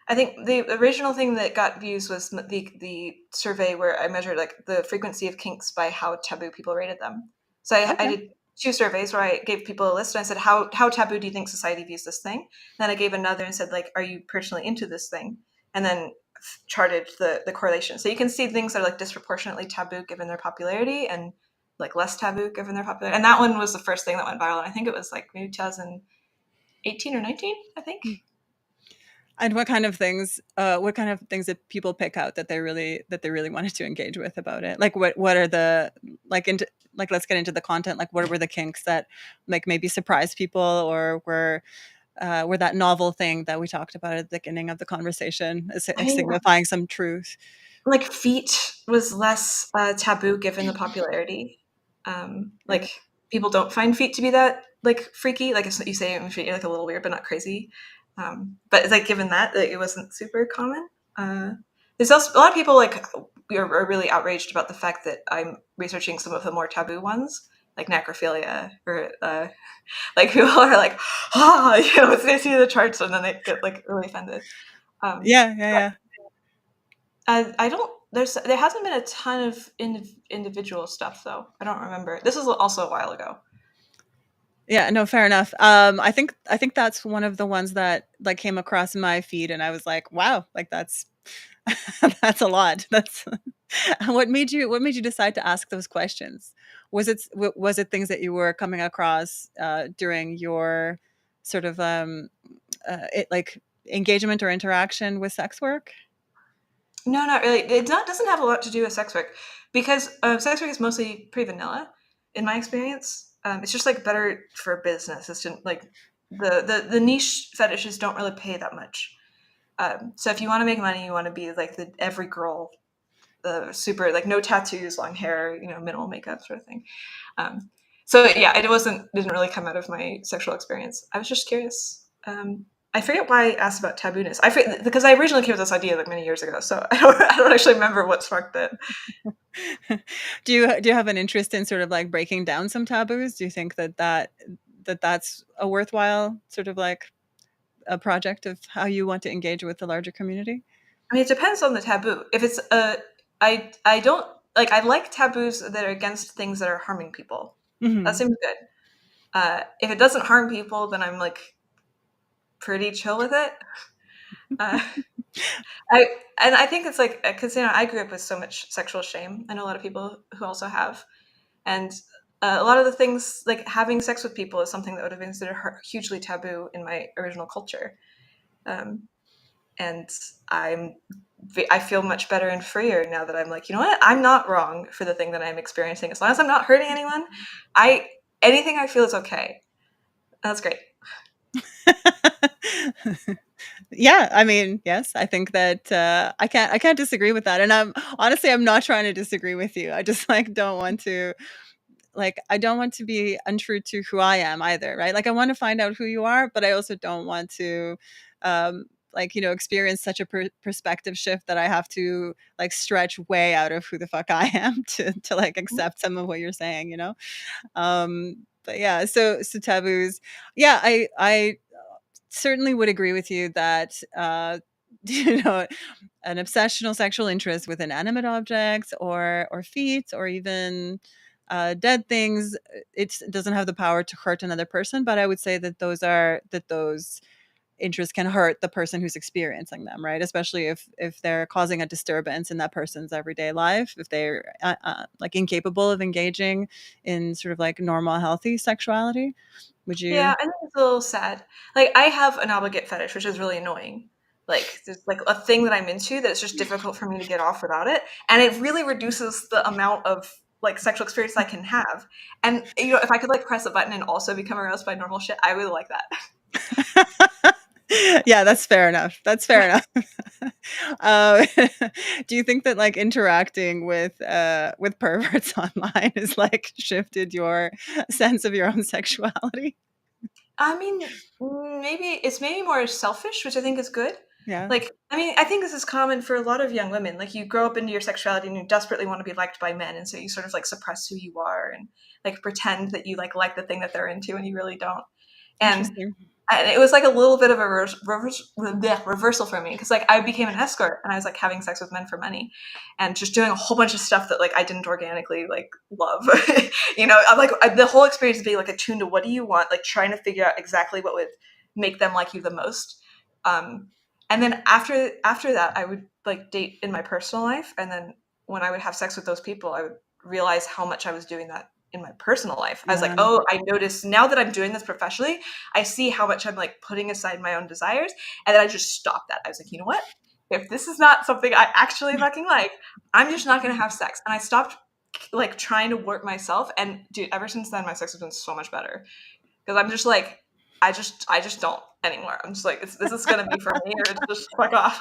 B: I think the original thing that got views was the survey where I measured like the frequency of kinks by how taboo people rated them. So I
A: Okay.
B: did two surveys where I gave people a list and I said how taboo do you think society views this thing? Then I gave another and said like are you personally into this thing? And then charted the correlation. So you can see things that are like disproportionately taboo given their popularity and like less taboo given their popularity. And that one was the first thing that went viral. And I think it was like maybe 2018 or 19, I think.
A: And what kind of things did people pick out that they really wanted to engage with about it? Like, what are the, like, into, like, let's get into the content. Like, what were the kinks that, like, maybe surprised people, or were that novel thing that we talked about at the beginning of the conversation,
B: I mean,
A: signifying some truth?
B: like feet was less taboo given the popularity.
A: Yeah.
B: Like people don't find feet to be that like freaky. Like you say, feet are like a little weird, but not crazy. But it's like given that like, it wasn't super common. Uh, there's also a lot of people like are really outraged about the fact that I'm researching some of the more taboo ones, like necrophilia, or like people are like, as they see the charts and then they get like really offended. Um,
A: Yeah, yeah, yeah.
B: I don't. There hasn't been a ton of individual stuff though. I don't remember. This is also a while ago.
A: Yeah, no, fair enough. I think that's one of the ones that, like, came across my feed, and I was like, wow, like, that's that's a lot. That's what made you decide to ask those questions? Was it things that you were coming across during your sort of like, engagement or interaction with sex work?
B: No, not really. Doesn't have a lot to do with sex work because sex work is mostly pretty vanilla, in my experience. It's just like better for business. It's just, like the niche fetishes don't really pay that much. So if you want to make money, you want to be like the every girl, the super like no tattoos, long hair, minimal makeup sort of thing. Um, so yeah, didn't really come out of my sexual experience. I was just curious. I forget why I asked about tabooness. Because I originally came with this idea like many years ago, so I don't actually remember what sparked it.
A: Do you have an interest in sort of, like, breaking down some taboos? Do you think that's a worthwhile sort of, like, a project of how you want to engage with the larger community?
B: I mean, it depends on the taboo. If it's I don't like. I like taboos that are against things that are harming people. That
A: Mhm.
B: seems good. If it doesn't harm people, then I'm like pretty chill with it. Uh, I and I think it's like because I grew up with so much sexual shame. I know a lot of people who also have, and a lot of the things like having sex with people is something that would have been considered hugely taboo in my original culture. Um, and I'm I feel much better and freer now that I'm like, you know what? I'm not wrong for the thing that I'm experiencing. As long as I'm not hurting anyone, I anything I feel is okay. That's great.
A: Yeah, I mean, yes, I think that I can't disagree with that. And I'm honestly, I'm not trying to disagree with you. I just like don't want to like I don't want to be untrue to who I am either, right? Like I want to find out who you are, but I also don't want to um experience such a perspective shift that I have to like stretch way out of who the fuck I am to like accept some of what you're saying, you know? But yeah, so taboos. Yeah, I certainly would agree with you that you know an obsessional sexual interest with inanimate objects or feet or even dead things, it doesn't have the power to hurt another person, but I would say that those interests can hurt the person who's experiencing them, right? Especially if they're causing a disturbance in that person's everyday life, if they're like incapable of engaging in sort of like normal healthy sexuality. Would
B: Yeah,
A: you?
B: I think it's a little sad. Like I have an obligate fetish, which is really annoying. Like there's like a thing that I'm into that it's just difficult for me to get off without it, and it really reduces the amount of like sexual experience I can have. And if I could like press a button and also become aroused by normal shit, I really like that.
A: Yeah, that's fair enough. That's fair enough. uh, do you think that like interacting with perverts online has like shifted your sense of your own sexuality?
B: I mean, maybe more selfish, which I think is good.
A: Yeah.
B: Like, I mean, I think this is common for a lot of young women. Like, you grow up into your sexuality and you desperately want to be liked by men, and so you sort of like suppress who you are and like pretend that you like the thing that they're into, and you really don't. And
A: Interesting.
B: and it was like a little bit of a reversal for me because like I became an escort and I was like having sex with men for money and just doing a whole bunch of stuff that like I didn't organically like love. I'm like the whole experience being like attuned to what do you want, like trying to figure out exactly what would make them like you the most. um and then after that I would like date in my personal life, and then when I would have sex with those people I would realize how much I was doing that in my personal life. I was like,
A: Yeah.
B: oh, I noticed now that I'm doing this professionally, I see how much I'm like putting aside my own desires. And then I just stopped that. I was like, you know what? If this is not something I actually fucking like, I'm just not going to have sex. And I stopped like trying to work myself. And dude, ever since then, my sex has been so much better because I'm just like, I just don't anymore. I'm just like, this is going to be for me or it's just fuck off.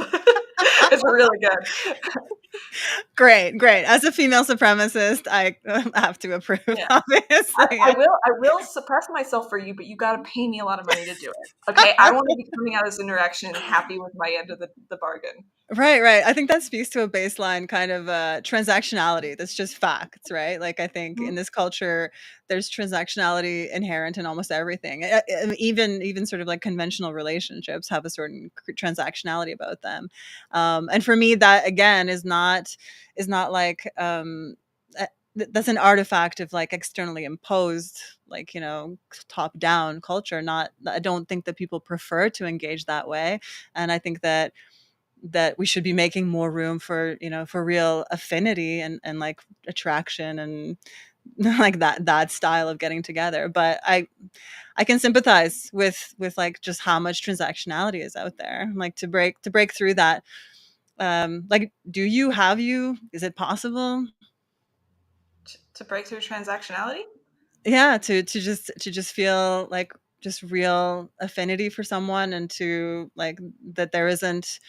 B: It's really good.
A: Great, great. As a female supremacist, I have to approve,
B: Yeah.
A: obviously.
B: I
A: Yeah.
B: will I will suppress myself for you, but you gotta pay me a lot of money to do it. Okay? I wanna be coming out of this interaction happy with my end of the bargain.
A: Right, right. I think that speaks to a baseline kind of transactionality. That's just facts, right? Like I think
B: Mhm.
A: in this culture, there's transactionality inherent in almost everything. Even sort of like conventional relationships have a certain transactionality about them. And for me, that again is not like that's an artifact of like externally imposed like top down culture. Not I don't think that people prefer to engage that way, and I think that we should be making more room for for real affinity and like attraction and like that style of getting together. But I can sympathize with like just how much transactionality is out there, like to break through that. Like do you have you is it possible?
B: To break through transactionality?
A: Yeah, to just feel like just real affinity for someone, and to like that there isn't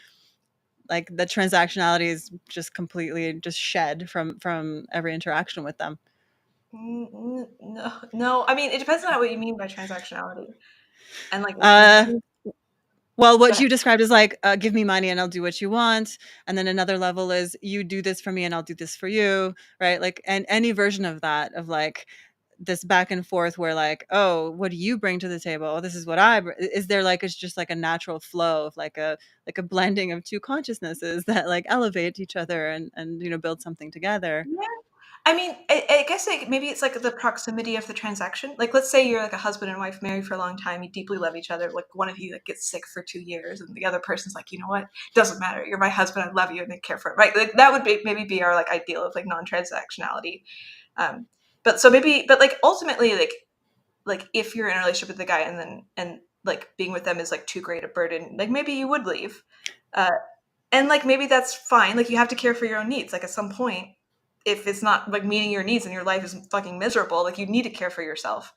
A: like the transactionality is just completely just shed from every interaction with them.
B: No, no. I mean, it depends on what you mean by transactionality and, like, what you
A: Uh,
B: mean.
A: well,
B: Go
A: what
B: ahead.
A: you described is like, give me money and I'll do what you want, and then another level is you do this for me and I'll do this for you, right? Like, and any version of that, of like this back and forth where like, oh, what do you bring to the table? Oh, this is what is there like, it's just like a natural flow of like a blending of two consciousnesses that like elevate each other and build something together.
B: Yeah. I mean, I guess like maybe it's like the proximity of the transaction. Like, let's say you're like a husband and wife married for a long time. You deeply love each other. Like, one of you like gets sick for 2 years, and the other person's like, you know what? Doesn't matter. You're my husband. I love you, and they care for it. Right? Like that would be maybe be our like ideal of like non-transactionality. Um, but so maybe, but like ultimately, like if you're in a relationship with the guy and like being with them is like too great a burden, like maybe you would leave. Uh, and like maybe that's fine. Like you have to care for your own needs. Like at some point, if it's not like meeting your needs and your life is fucking miserable, like you need to care for yourself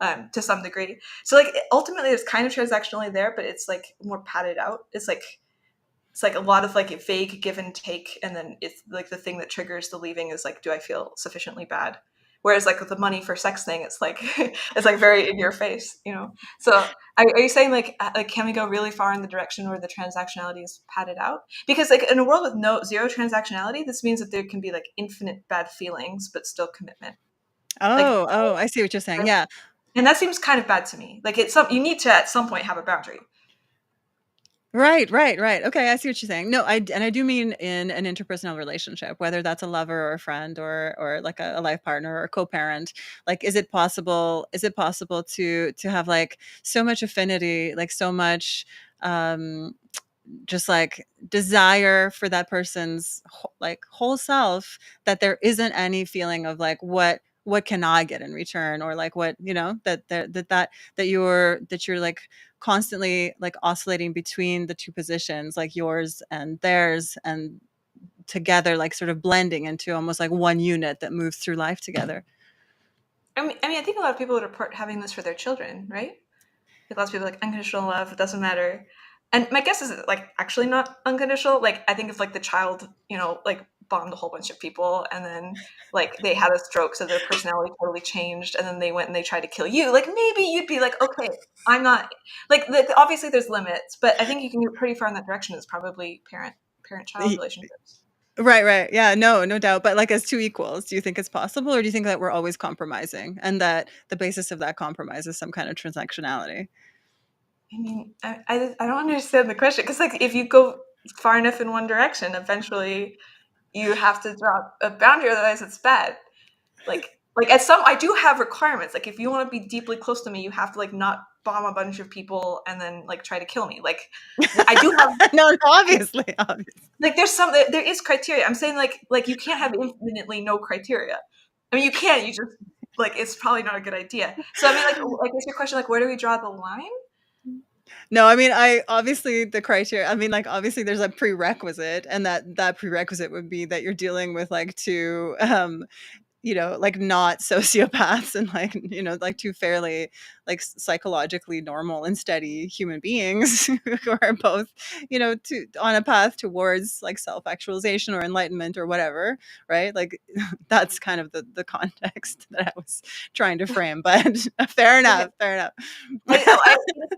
B: to some degree. So like ultimately, it's kind of transactionally there, but it's like more padded out. It's like a lot of like a vague give and take, and then it's like the thing that triggers the leaving is like, do I feel sufficiently bad? Whereas like with the money for sex thing, it's like it's like very in your face, you know. So are you saying like can we go really far in the direction where the transactionality is padded out? Because like in a world with no zero transactionality, this means that there can be like infinite bad feelings but still commitment. Like,
A: Oh, I see what you're saying. Yeah.
B: and that seems kind of bad to me. Like it's some you need to at some point have a boundary.
A: Right. Okay, I see what you're saying. No, I do mean in an interpersonal relationship, whether that's a lover or a friend or like a life partner or a co-parent. Like, is it possible? Is it possible to have like so much affinity, like so much, um, just like desire for that person's like whole self, that there isn't any feeling of like what can I get in return, or like what that you're like constantly like oscillating between the two positions, like yours and theirs, and together like sort of blending into almost like one unit that moves through life together.
B: I think a lot of people would report having this for their children, right? Like lots of people like unconditional love, it doesn't matter. And my guess is like actually not unconditional. Like I think if like the child, like bombed a whole bunch of people and then like they had a stroke so their personality totally changed and then they went and they tried to kill you, like maybe you'd be like, okay, I'm not like obviously there's limits, but I think you can get pretty far in that direction. It's probably parent child relationships.
A: Right. Yeah, no doubt. But like as two equals, do you think it's possible, or do you think that we're always compromising and that the basis of that compromise is some kind of transactionality?
B: I mean, I don't understand the question because like if you go far enough in one direction, eventually you have to drop a boundary, otherwise it's bad. Like at some I do have requirements. Like if you want to be deeply close to me, you have to like not bomb a bunch of people and then like try to kill me. Like I do have
A: No, obviously, obviously.
B: like there is criteria. I'm saying like you can't have infinitely no criteria. I mean you can, you just like it's probably not a good idea. So I mean like is your question like where do we draw the line?
A: No, I mean, I obviously the criteria. I mean, like obviously there's a prerequisite, and that prerequisite would be that you're dealing with like two like not sociopaths, and like like two fairly like psychologically normal and steady human beings who are both on a path towards like self-actualization or enlightenment or whatever, right? Like that's kind of the context that I was trying to frame, but
B: Okay.
A: fair enough.
B: In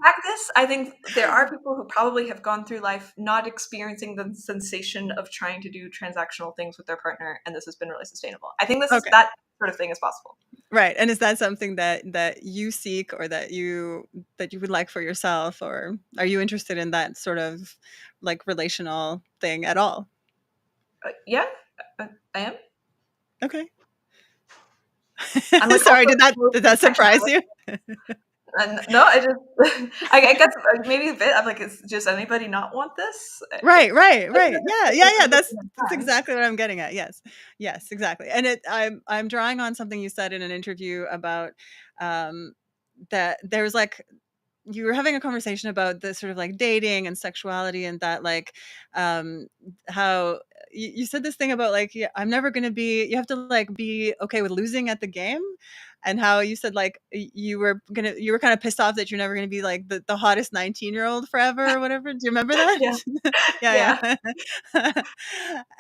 B: practice, I think there are people who probably have gone through life not experiencing the sensation of trying to do transactional things with their partner, and this has been really sustainable. I think
A: Okay.
B: that sort of thing is possible.
A: Right. And is that something that you seek, or that you would like for yourself, or are you interested in that sort of like relational thing at all?
B: Yeah, I am.
A: Okay.
B: I'm like
A: Sorry,
B: also
A: did that surprise you?
B: and no, I just I guess maybe a bit. I'm like, is just anybody not want this?
A: Right. Yeah. That's
B: Time.
A: exactly what I'm getting at. Yes, exactly. And I'm drawing on something you said in an interview about um that there's like you were having a conversation about the sort of like dating and sexuality, and that like um how you said this thing about like, yeah, I'm never going to be, you have to like be okay with losing at the game, and how you said like you were kind of pissed off that you're never going to be like the hottest 19-year-old forever or whatever. Do you remember that?
B: Yeah, yeah.
A: Yeah.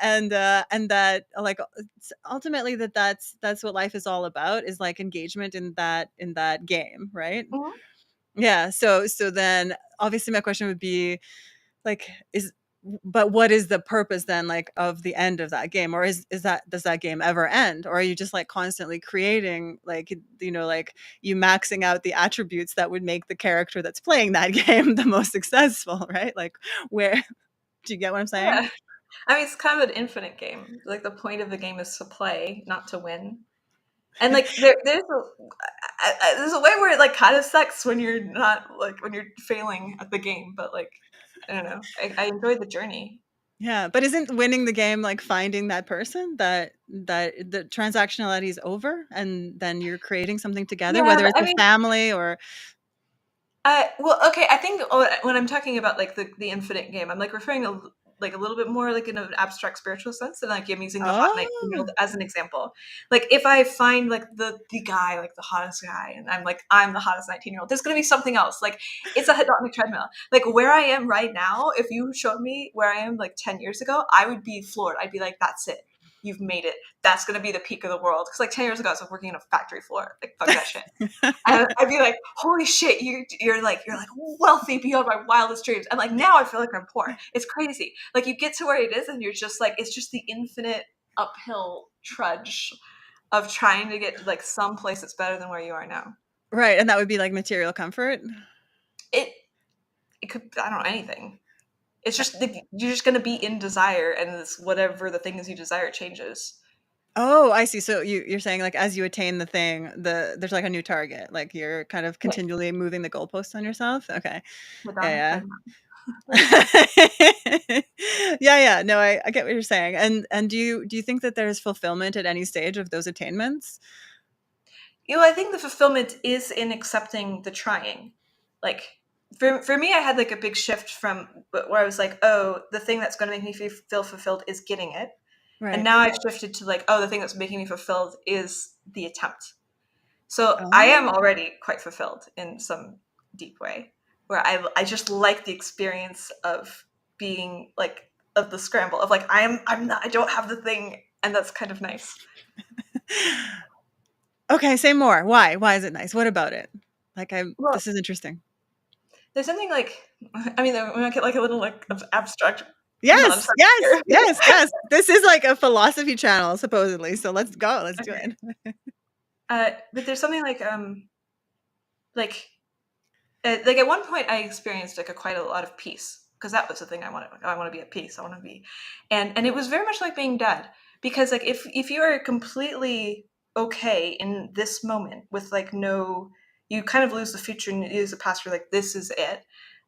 A: And that like ultimately that's what life is all about, is like engagement in that game, right?
B: Mhm.
A: Yeah. So then obviously my question would be like, is but what is the purpose then, like, of the end of that game? Or is that, does that game ever end? Or are you just like constantly creating, like, like you maxing out the attributes that would make the character that's playing that game the most successful, right? Like, where do you get what I'm saying?
B: Yeah. I mean, it's kind of an infinite game. Like the point of the game is to play, not to win. And like there's a way where it like kind of sucks when you're not like when you're failing at the game, but like I don't know. I enjoyed the journey.
A: Yeah, but isn't winning the game like finding that person that the transactionality is over and then you're creating something together,
B: Yeah,
A: whether
B: but
A: it's
B: I
A: a
B: mean,
A: family or
B: well, okay. I think when I'm talking about like the infinite game, I'm like referring to like a little bit more like in an abstract spiritual sense, and like I'm using the hot 19-year-old
A: oh.
B: as an example. Like if I find like the guy, like the hottest guy, and I'm the hottest 19-year-old, there's gonna be something else. Like it's a hedonic treadmill. Like where I am right now, if you showed me where I am like 10 years ago, I would be floored. I'd be like, that's it. You've made it. That's gonna be the peak of the world. Because like 10 years ago, I was like working in a factory floor. Like fuck that shit. I'd be like, holy shit, you're like wealthy beyond my wildest dreams. And like now I feel like I'm poor. It's crazy. Like you get to where it is and you're just like it's just the infinite uphill trudge of trying to get to like some place that's better than where you are now.
A: Right, and that would be like material comfort.
B: It it could I don't know anything. It's just like, you're just gonna be in desire and this whatever the thing is you desire changes.
A: Oh, I see. So you're saying like as you attain the thing, there's like a new target. Like you're kind of
B: Yeah,
A: continually moving the goalposts on yourself. Okay.
B: hedonic
A: Yeah,
B: treadmill.
A: yeah. Yeah. No, I get what you're saying. And do you think that there's fulfillment at any stage of those attainments?
B: You know, I think the fulfillment is in accepting the trying. Like for me, I had like a big shift from where I was like, oh, the thing that's going to make me feel fulfilled is getting it, and
A: Right.
B: now I've shifted to like, oh, the thing that's making me fulfilled is the attempt. So I am
A: Oh.
B: already quite fulfilled in some deep way, where I just like the experience of being like of the scramble of like I'm not I don't have the thing, and that's kind of nice.
A: Okay, say more. Why? Why is it nice? What about it? Like I'm
B: Well,
A: this is interesting.
B: there's something like, I mean, we might get like a little like abstract
A: Yes,
B: nonsense
A: yes,
B: here.
A: yes, yes. This is like a philosophy channel supposedly. So let's go. Let's do
B: Okay,
A: it.
B: but there's something like like at one point I experienced like quite a lot of peace because that was the thing I wanted. I want to be at peace. I want to be, and it was very much like being dead because like if you are completely okay in this moment with like no, you kind of lose the future and you lose the past. You're like this is it,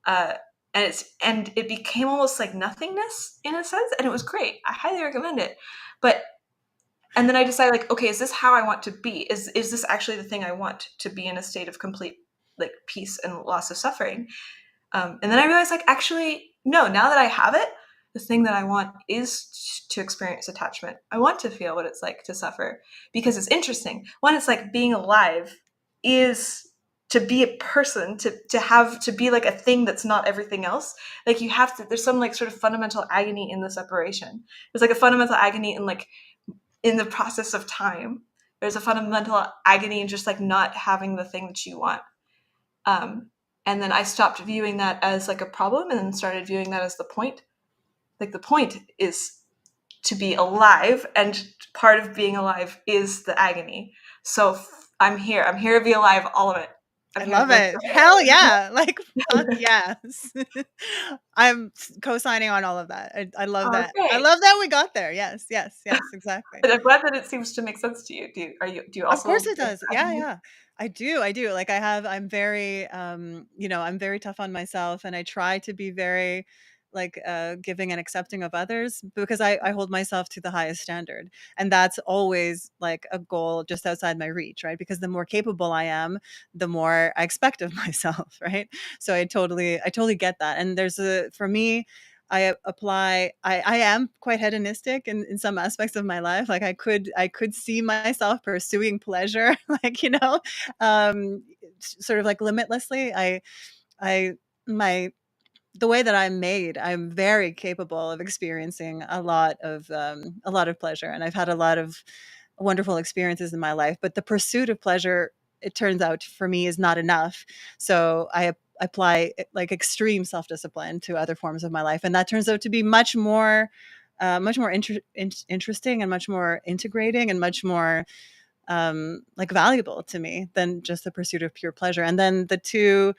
B: uh, and it became almost like nothingness in a sense, and it was great. I highly recommend it, but. And then I decided, like, okay, is this how I want to be? Is this actually the thing I want to be in a state of complete like peace and loss of suffering? And then I realized, like, actually, no, now that I have it, the thing that I want is to experience attachment. I want to feel what it's like to suffer because it's interesting. One, it's like being alive is to be a person, to have to be like a thing that's not everything else. Like you have to, there's some like sort of fundamental agony in the separation. There's like a fundamental agony in like in the process of time. There's a fundamental agony in just like not having the thing that you want. Um, and then I stopped viewing that as like a problem and then started viewing that as the point. Like the point is to be alive, and part of being alive is the agony. So I'm here. I'm here to be alive, all of it. I'm
A: I
B: here to
A: love
B: like
A: it. Hell yeah. Like fuck yes. I'm co-signing on all of that. I love
B: oh
A: that. I
B: great.
A: love that we got there. Yes, yes, yes, exactly.
B: But I'm glad that it seems to make sense to you. Do you
A: Of course
B: also
A: it does. Yeah, yeah. I do. Like I'm very I'm very tough on myself and I try to be very like giving and accepting of others because I hold myself to the highest standard. And that's always like a goal just outside my reach, right? Because the more capable I am, the more I expect of myself, right? So I totally get that. And there's a for me I am quite hedonistic in some aspects of my life. Like I could see myself pursuing pleasure, like, sort of like limitlessly. I my the way that I'm made, I'm very capable of experiencing a lot of pleasure. And I've had a lot of wonderful experiences in my life, but the pursuit of pleasure, it turns out for me is not enough. So apply like extreme self-discipline to other forms of my life, and that turns out to be much more interesting and much more integrating and much more like valuable to me than just the pursuit of pure pleasure. And then the two,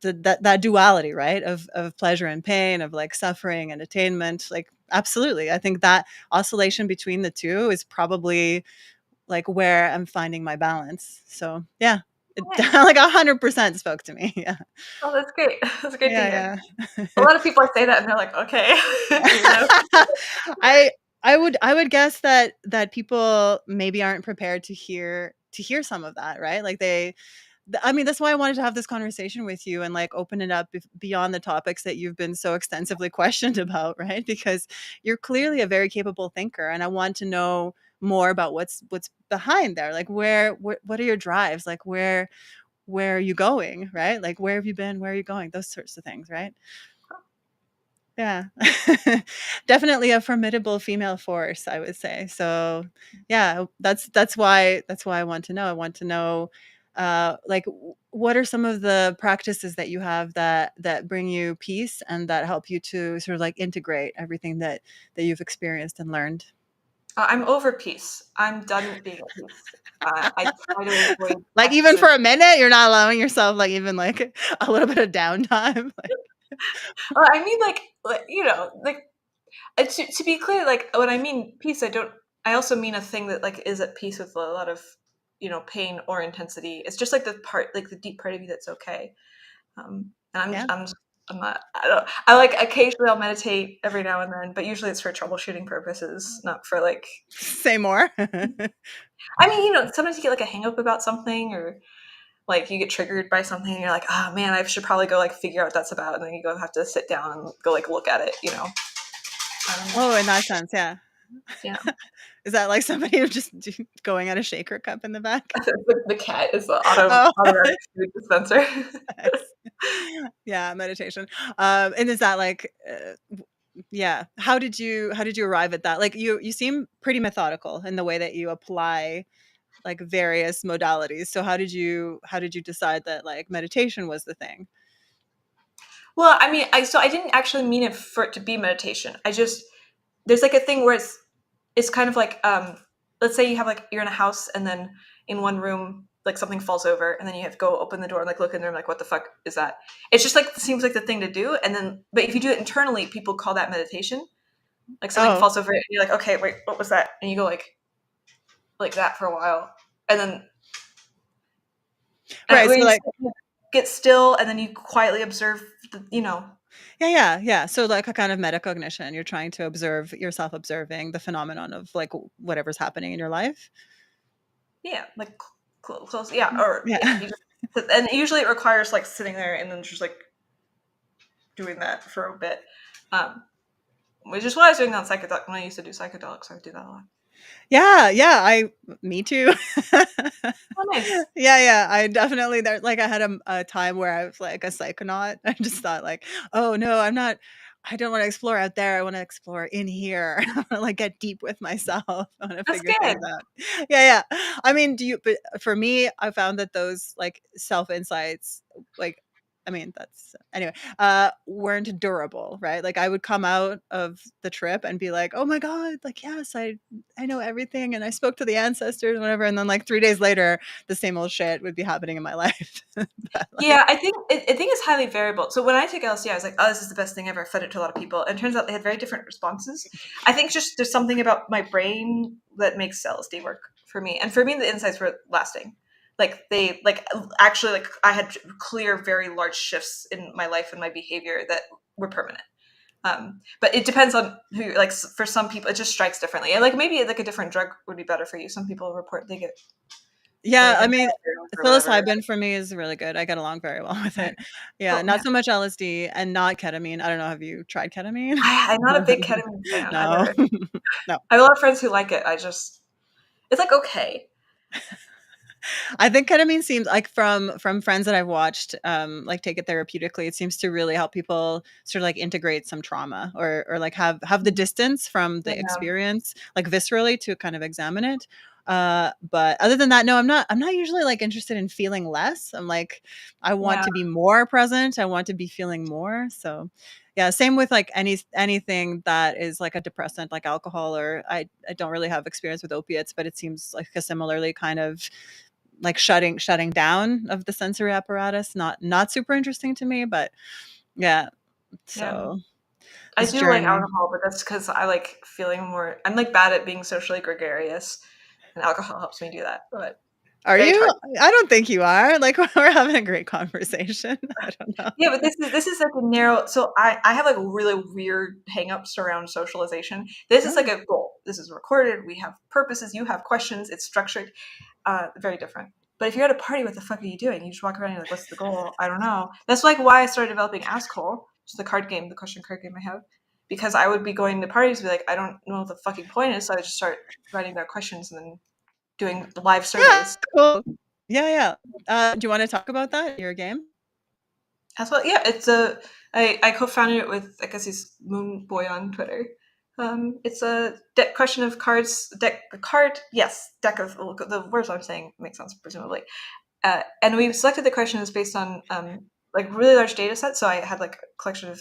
A: that duality, right, of pleasure and pain, of like suffering and attainment, like absolutely, I think that oscillation between the two is probably like where I'm finding my balance. So yeah, it
B: Nice.
A: like 100% spoke to me. Yeah.
B: Oh, that's great. That's great to hear.
A: Yeah,
B: A lot of people I say that and they're like, okay, even though
A: yeah. I I would guess that people maybe aren't prepared to hear some of that, right? Like I mean, that's why I wanted to have this conversation with you and like open it up beyond the topics that you've been so extensively questioned about, right? Because you're clearly a very capable thinker, and I want to know more about what's behind there. Like what are your drives? Like where are you going, right? Like where have you been? Where are you going? Those sorts of things, right? Yeah. Definitely a formidable female force, I would say. So, yeah, that's why I want to know. I want to know like what are some of the practices that you have that bring you peace and that help you to sort of like integrate everything that you've experienced and learned.
B: I'm over peace. I'm done being at peace. I try to avoid
A: Like even
B: practices.
A: for a minute, you're not allowing yourself like even like a little bit of downtime. Like,
B: Well, I mean, like you know, like to be clear, like when I mean peace, I don't. I also mean a thing that like is at peace with a lot of pain or intensity. It's just like the part, like the deep part of you that's okay. And
A: yeah.
B: I'm not. I don't. I like occasionally I'll meditate every now and then, but usually it's for troubleshooting purposes, not for like.
A: Say more.
B: I mean, sometimes you get like a hang up about something or like you get triggered by something and you're like, oh man, I should probably go like figure out what that's about, and then you go have to sit down and go like look at it.
A: Oh, in that sense, yeah.
B: Yeah.
A: Is that like somebody who's just going at a shaker cup in the back?
B: The cat is the
A: Oh,
B: automatic food dispenser.
A: nice. Yeah, meditation. And is that like, yeah. How did you arrive at that? Like you seem pretty methodical in the way that you apply like various modalities. So how did you decide that like meditation was the thing?
B: Well, I mean, I didn't actually mean it for it to be meditation. I just there's like a thing where it's kind of like let's say you have like you're in a house and then in one room like something falls over and then you have to go open the door and like look in there and like what the fuck is that? It's just like seems like the thing to do, and then but if you do it internally, people call that meditation. Like something
A: Oh,
B: falls over and you're like, okay, wait, what was that? And you go like that for a while, and then
A: right.
B: where
A: So
B: you
A: like,
B: get still and then you quietly observe the.
A: yeah, yeah, yeah. So like a kind of metacognition. You're trying to observe yourself observing the phenomenon of like whatever's happening in your life.
B: Yeah, like close. Yeah, or
A: Yeah.
B: yeah, and usually it requires like sitting there and then just like doing that for a bit, um, which is what I was doing on psychedelic when I used to do psychedelics. I would do that a lot.
A: Yeah, yeah, me too.
B: Oh, nice.
A: Yeah, yeah, I definitely there like I had a time where I was like a psychonaut. I just thought like, "Oh no, I don't wanna explore out there. I wanna explore in here. I wanna like get deep with myself. I wanna
B: That's
A: figure things
B: good.
A: out." Yeah, yeah. I mean, but for me, I found that those like self insights, like, I mean, that's anyway, weren't durable, right? Like I would come out of the trip and be like, "Oh my God, like yes, I know everything and I spoke to the ancestors and whatever." And then like 3 days later, the same old shit would be happening in my life. But like,
B: Yeah, I think it's highly variable. So when I took LSD, I was like, "Oh, this is the best thing ever." I fed it to a lot of people, and it turns out they had very different responses. I think just there's something about my brain that makes LSD work for me, and for me, the insights were lasting. Like they like actually like I had clear, very large shifts in my life and my behavior that were permanent. But it depends on who. Like for some people, it just strikes differently, and like maybe like a different drug would be better for you. Some people report they get
A: yeah,
B: like
A: I mean,
B: anxiety or whatever.
A: psilocybin for me is really good. I get along very well with
B: Right.
A: it. Yeah,
B: Cool.
A: not
B: Yeah.
A: so much LSD and not ketamine. I don't know. Have you tried ketamine?
B: I'm not a big ketamine fan
A: No,
B: either.
A: no.
B: I have a lot of friends who like it. It's like okay.
A: I think ketamine seems like from friends that I've watched, like take it therapeutically. It seems to really help people sort of like integrate some trauma or like have the distance from the
B: Yeah.
A: experience, like viscerally to kind of examine it. But other than that, no, I'm not usually like interested in feeling less. I'm like, I want
B: Yeah.
A: to be more present. I want to be feeling more. So yeah, same with like anything that is like a depressant like alcohol, or I don't really have experience with opiates, but it seems like a similarly kind of like shutting down of the sensory apparatus. Not super interesting to me, but yeah.
B: Yeah.
A: So
B: I
A: this
B: do like
A: journey.
B: alcohol, but that's because I like feeling more. I'm like bad at being socially gregarious, and alcohol helps me do that. But
A: Are
B: very
A: you?
B: target.
A: I don't think you are. Like we're having a great conversation. I don't know.
B: Yeah, but this is like a narrow. So I have like really weird hangups around socialization. This is like
A: Oh,
B: a goal. This is recorded. We have purposes. You have questions. It's structured. Very different. But if you're at a party, what the fuck are you doing? You just walk around and you're like, what's the goal? I don't know. That's like why I started developing Asshole, which is the card game, the question card game I have. Because I would be going to parties and be like, I don't know what the fucking point is. So I would just start writing down questions and then doing live
A: yeah,
B: surveys.
A: cool. Yeah, yeah. Do you want to talk about that? Your game?
B: As well, yeah, it's a. I co-founded it with I guess he's Moon Boy on Twitter. It's a deck question of cards. Deck a card. Yes, deck of the words I'm saying make sense presumably. And we selected the questions based on like really large data sets. So I had like a collection of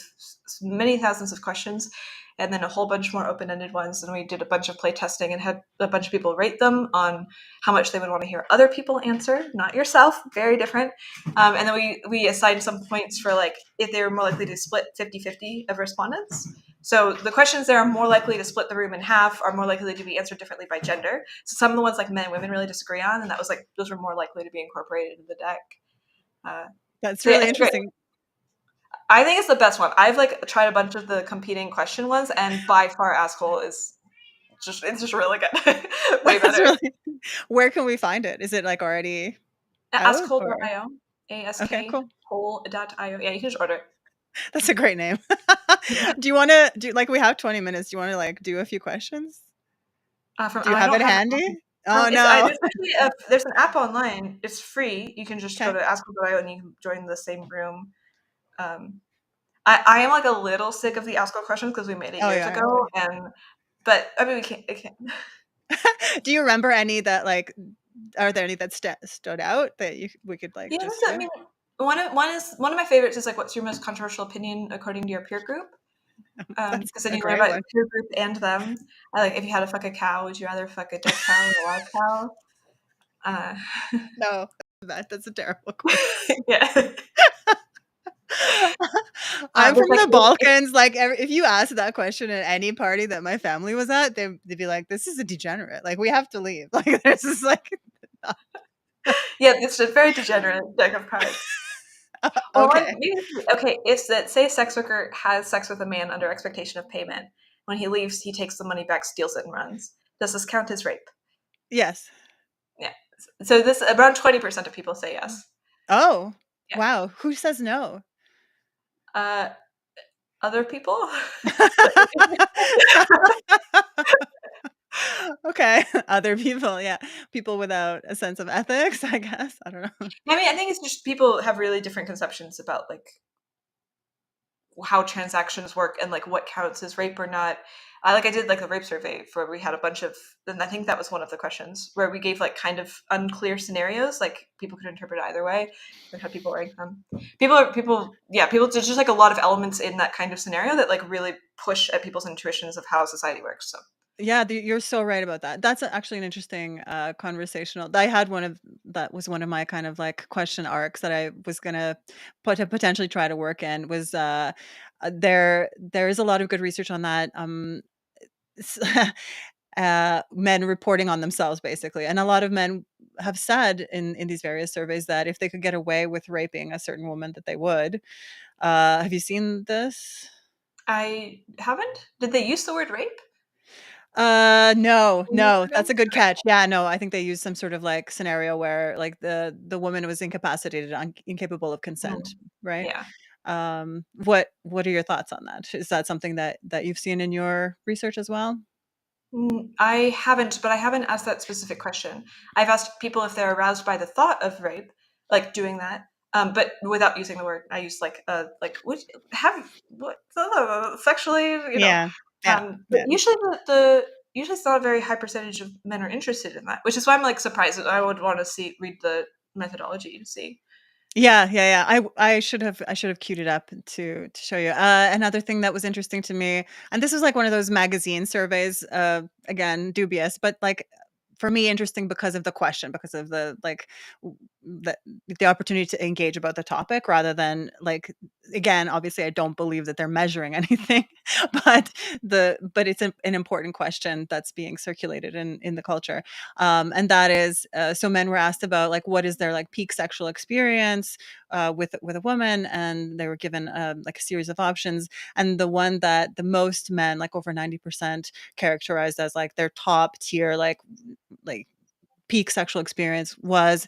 B: many thousands of questions, and then a whole bunch more open-ended ones. And we did a bunch of play testing and had a bunch of people rate them on how much they would want to hear other people answer, not yourself. Very different. And then we assigned some points for like if they were more likely to split 50-50 of respondents. So the questions that are more likely to split the room in half are more likely to be answered differently by gender. So some of the ones like men and women really disagree on, and that was like those were more likely to be incorporated into the deck. Uh,
A: That's
B: so yeah,
A: really
B: it's great.
A: interesting.
B: I think it's the best one. I've like tried a bunch of the competing question ones, and by far, Asshole is it's just really good, way
A: That's
B: better.
A: really. Where can we find it? Is it like already out or?
B: Askhole.io,
A: Okay, cool.
B: askhole.io. Yeah, you can just order it.
A: That's a great name.
B: Yeah.
A: Do you want to do like we have 20 minutes? Do you want to like do a few questions?
B: From
A: Do you
B: I
A: have
B: don't
A: it
B: have it.
A: handy? Oh no.
B: There's actually there's an app online. It's free. You can just go
A: Okay.
B: to askhole.io and you can join the same room. Um, I am like a little sick of the Asco questions because we made it
A: Oh
B: years
A: yeah.
B: ago, and but I mean we can't. It can't.
A: Do you remember any that like are there any that stood out that we could like
B: Yeah,
A: just
B: that's, I
A: do?
B: mean, one of my favorites is like, what's your most controversial opinion according to your peer group?
A: That's
B: Because then
A: a
B: you learn
A: great
B: about your
A: one.
B: peer group and them. Like, if you had to fuck a cow, would you rather fuck a dead cow or a live cow? Uh,
A: No, that's a terrible question.
B: yeah.
A: I'm
B: There's
A: from
B: like
A: the Balkans. Like, if you ask that question at any party that my family was at, they'd be like, "This is a degenerate. Like, we have to leave." Like, this is like,
B: yeah, it's a very degenerate deck of cards. Or one,
A: okay,
B: maybe okay, if that say a sex worker has sex with a man under expectation of payment, when he leaves, he takes the money back, steals it, and runs. Does this count as rape?
A: yes.
B: Yeah. So this around 20% of people say yes.
A: Oh,
B: Yeah.
A: wow. Who says no?
B: Uh, other people?
A: Okay, other people, yeah, people without a sense of ethics, I guess. I don't know.
B: I mean, I think it's just people have really different conceptions about like how transactions work and like what counts as rape or not. I did like a rape survey where we had a bunch of, and I think that was one of the questions where we gave like kind of unclear scenarios, like people could interpret either way, and how people rank them. Yeah, people. There's just like a lot of elements in that kind of scenario that like really push at people's intuitions of how society works. So
A: Yeah, you're so right about that. That's actually an interesting conversational. I had one of that was one of my kind of like question arcs that I was gonna potentially try to work in was there is a lot of good research on that. s- Men reporting on themselves basically, and a lot of men have said in these various surveys that if they could get away with raping a certain woman that they would. Have you seen this?
B: I haven't. Did they use the word rape?
A: No,
B: Years
A: no,
B: ago?
A: that's a good
B: Okay.
A: catch. Yeah, no, I think they used some sort of like scenario where like the woman was incapacitated, incapable of consent,
B: Mm,
A: right?
B: yeah.
A: What are your thoughts on that? Is that something that you've seen in your research as well?
B: I haven't, but I haven't asked that specific question. I've asked people if they're aroused by the thought of rape, like doing that, but without using the word. I used like would have what sexually,
A: Yeah, yeah,
B: But
A: yeah.
B: usually the usually it's not a very high percentage of men are interested in that, which is why I'm like surprised. I would want to read the methodology to see.
A: Yeah, yeah, yeah. I should have queued it up to show you. Another thing that was interesting to me, and this was like one of those magazine surveys. Again, dubious, but like for me, interesting because of the question, because of the like the the opportunity to engage about the topic rather than like again. Obviously, I don't believe that they're measuring anything, but but it's an important question that's being circulated in the culture. And that is so men were asked about like what is their like peak sexual experience with a woman, and they were given like a series of options, and the one that the most men, like over 90%, characterized as like their top tier like peak sexual experience was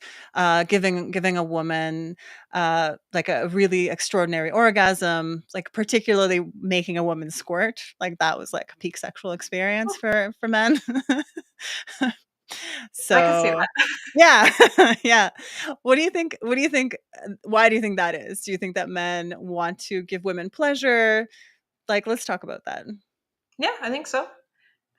A: giving a woman like a really extraordinary orgasm, like particularly making a woman squirt. Like that was like a peak sexual experience for men.
B: I can see
A: So,
B: that.
A: yeah, yeah. What do you think, why do you think that is? Do you think that men want to give women pleasure? Like, let's talk about that.
B: Yeah, I think so.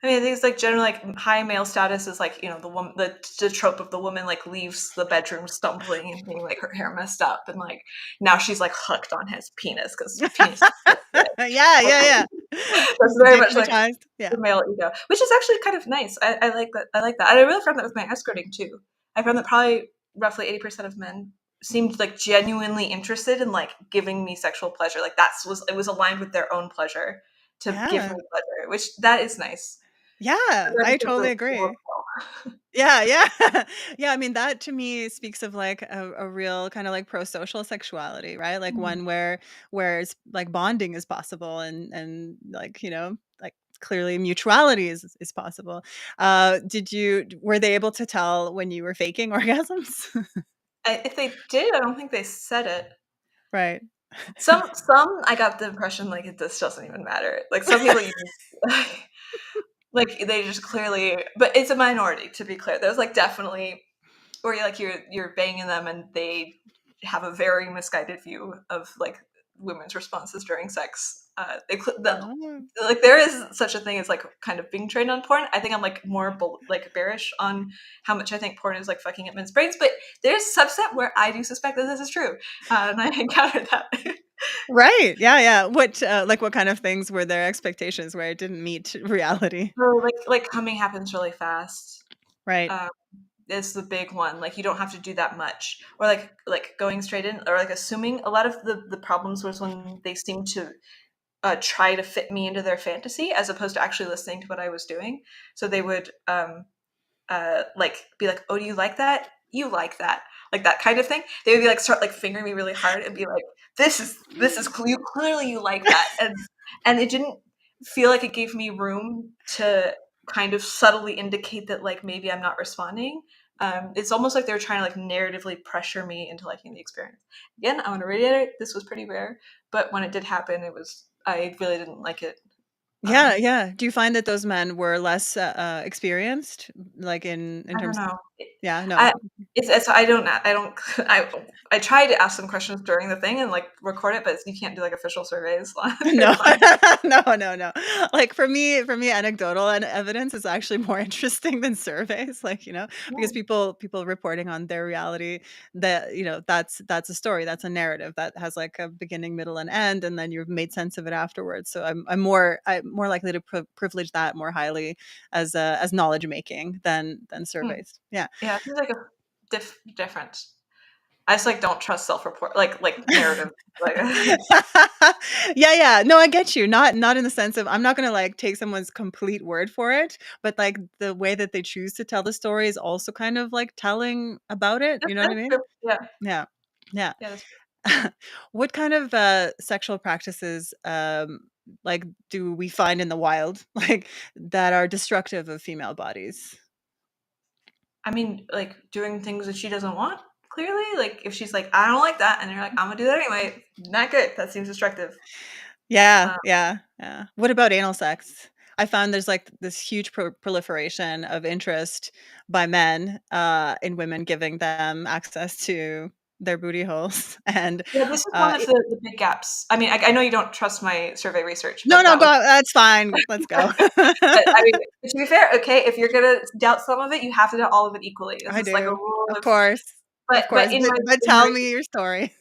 B: I mean, I think it's like generally like high male status is like, you know, the woman, the trope of the woman like leaves the bedroom stumbling and being like her hair messed up, and like now she's like hooked on his penis because penis is so good.
A: Yeah, yeah, yeah.
B: That's very much like
A: Destigmatized.
B: the
A: Yeah.
B: male ego, which is actually kind of nice. I like that. I like that. And I really found that with my escorting too. I found that probably roughly 80% of men seemed like genuinely interested in like giving me sexual pleasure. Like it was aligned with their own pleasure to give me
A: Yeah.
B: pleasure, which that is nice.
A: Yeah,
B: That
A: I
B: becomes
A: totally
B: a
A: agree.
B: more
A: Yeah, yeah. Yeah, I mean, that to me speaks of like a real kind of like pro-social sexuality, right? Like
B: Mhm.
A: one where it's like bonding is possible, and like, like clearly mutuality is possible. Were they able to tell when you were faking orgasms?
B: If they did, I don't think they said it.
A: Right.
B: Some I got the impression like this doesn't even matter. Like some people use like they just clearly, but it's a minority to be clear. There's like definitely where you're banging them and they have a very misguided view of like women's responses during sex.
A: Oh.
B: Like there is such a thing as like kind of being trained on porn. I think I'm like more like bearish on how much I think porn is like fucking up men's brains, but there's a subset where I do suspect that this is true, and I encountered that.
A: Right. Yeah, yeah. What kind of things were their expectations where it didn't meet reality?
B: So like coming happens really fast.
A: Right.
B: Um, is the big one. Like you don't have to do that much, or like going straight in, or like assuming. A lot of the problems was when they seemed to try to fit me into their fantasy as opposed to actually listening to what I was doing. So they would like be like, "Oh, do you like that? You like that?" Like that kind of thing. They would be like start like fingering me really hard and be like, you clearly you like that," and it didn't feel like it gave me room to kind of subtly indicate that like maybe I'm not responding. It's almost like they were trying to like narratively pressure me into liking the experience. Again, I want to reiterate this was pretty rare, but when it did happen, I really didn't like it.
A: Yeah, yeah. Do you find that those men were less experienced, like in
B: I don't
A: terms?
B: know.
A: Yeah, no.
B: I I tried to ask some questions during the thing and like record it, but you can't do like official surveys. They're
A: No,
B: fine.
A: no, no, no. Like for me, anecdotal and evidence is actually more interesting than surveys. Like, because
B: Yeah.
A: people reporting on their reality, that that's a story, that's a narrative that has like a beginning, middle, and end, and then you've made sense of it afterwards. So I'm more likely to privilege that more highly as knowledge making than
B: Hmm.
A: surveys. Yeah.
B: Yeah, it seems like a different. I just like don't trust self-report like narrative. Like
A: Yeah, yeah. No, I get you. Not in the sense of I'm not gonna like take someone's complete word for it, but like the way that they choose to tell the story is also kind of like telling about it. You know what I
B: that's
A: mean?
B: true. Yeah,
A: Yeah. Yeah.
B: yeah, that's true.
A: What kind of sexual practices like do we find in the wild like that are destructive of female bodies?
B: I mean, like doing things that she doesn't want. Clearly, like if she's like, I don't like that, and you're like, I'm gonna do that anyway. Not good. That seems destructive.
A: Yeah,
B: Um,
A: yeah, yeah. What about anal sex? I found there's like this huge proliferation of interest by men in women giving them access to. their booty holes. And
B: Yeah, this is one
A: uh,
B: of the big gaps. I mean, I know you don't trust my survey research,
A: no,
B: but
A: no,
B: that was
A: go. That's fine. Let's go.
B: but, I mean, to be fair, okay, if you're gonna doubt some of it, you have to doubt all of it equally. This
A: I
B: is like a
A: do,
B: rule
A: of
B: of
A: course, of
B: but
A: course. But
B: in my
A: tell me your story.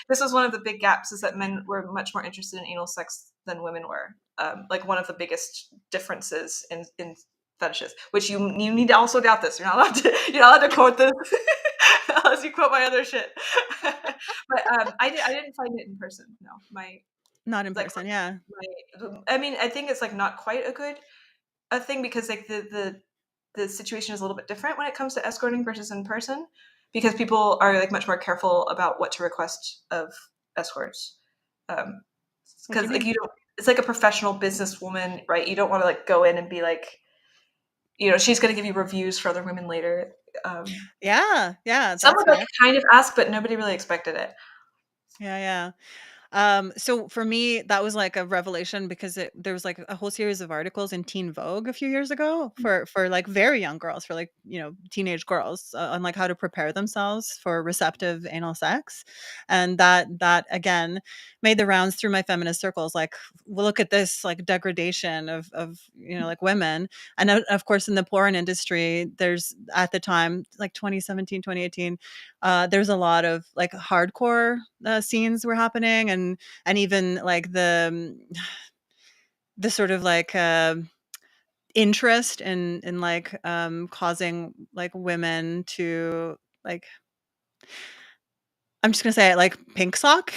B: this was one of the big gaps is that men were much more interested in anal sex than women were. Like one of the biggest differences in fetishes, which you need to also doubt this. You're not allowed to quote this unless you quote my other shit. But I didn't find it in person. No, my
A: Not in
B: like
A: person. Yeah.
B: I mean I think it's like not quite a good a thing because like the situation is a little bit different when it comes to escorting versus in person because people are like much more careful about what to request of escorts um
A: What do
B: because
A: you
B: like
A: mean?
B: you don't it's like a professional businesswoman, right? You don't want to like go in and be like, she's going to give you reviews for other women later.
A: Yeah, yeah,
B: Some
A: that's
B: would like
A: fair.
B: kind of ask, but nobody really expected it.
A: Yeah, yeah. So for me, that was like a revelation because there was like a whole series of articles in Teen Vogue a few years ago for like very young girls, for like, teenage girls, on like how to prepare themselves for receptive anal sex. And that again made the rounds through my feminist circles. Like, well, look at this like degradation of like women. And of course in the porn industry, there's at the time, like 2017, 2018, there's a lot of like hardcore scenes were happening, and even like the sort of like interest in like causing like women to like, I'm just gonna say it, like pink sock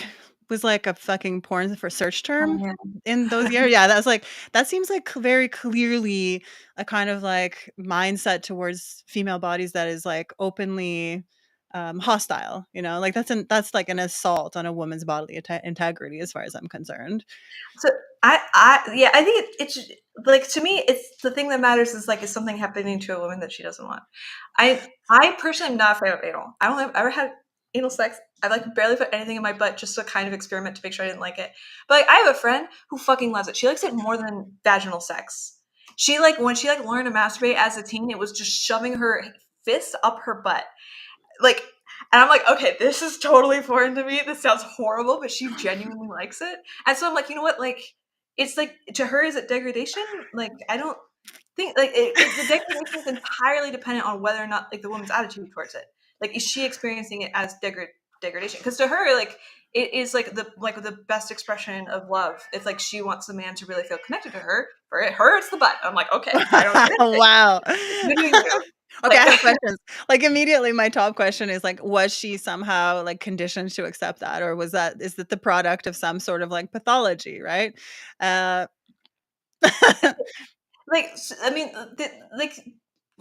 A: was like a fucking porn for search
B: Oh
A: term
B: man.
A: in those years. Yeah, that was like, that seems like very clearly a kind of like mindset towards female bodies that is like openly hostile. Like that's like an assault on a woman's bodily integrity, as far as I'm concerned.
B: So yeah, I think it's like to me, it's the thing that matters is like is something happening to a woman that she doesn't want. I personally am not a fan of anal. I don't have ever had anal sex. I like barely put anything in my butt just to kind of experiment to make sure I didn't like it. But like I have a friend who fucking loves it. She likes it more than vaginal sex. She like when she like learned to masturbate as a teen, it was just shoving her fist up her butt like and I'm like, okay, this is totally foreign to me. This sounds horrible, but she genuinely likes it. And so I'm like, you know what? Like, it's like to her, is it degradation? Like, I don't think like the degradation is entirely dependent on whether or not like the woman's attitude towards it. Like, is she experiencing it as degradation? Because to her, like, it is like the best expression of love. If like she wants a man to really feel connected to her, for her, it's the butt. I'm like, okay, I don't get it.
A: Wow.
B: You doing you?
A: Okay,
B: Like,
A: I have questions. Like immediately my top question is like, was she somehow like conditioned to accept that, or is it the product of some sort of like pathology, right? Uh
B: like I mean, like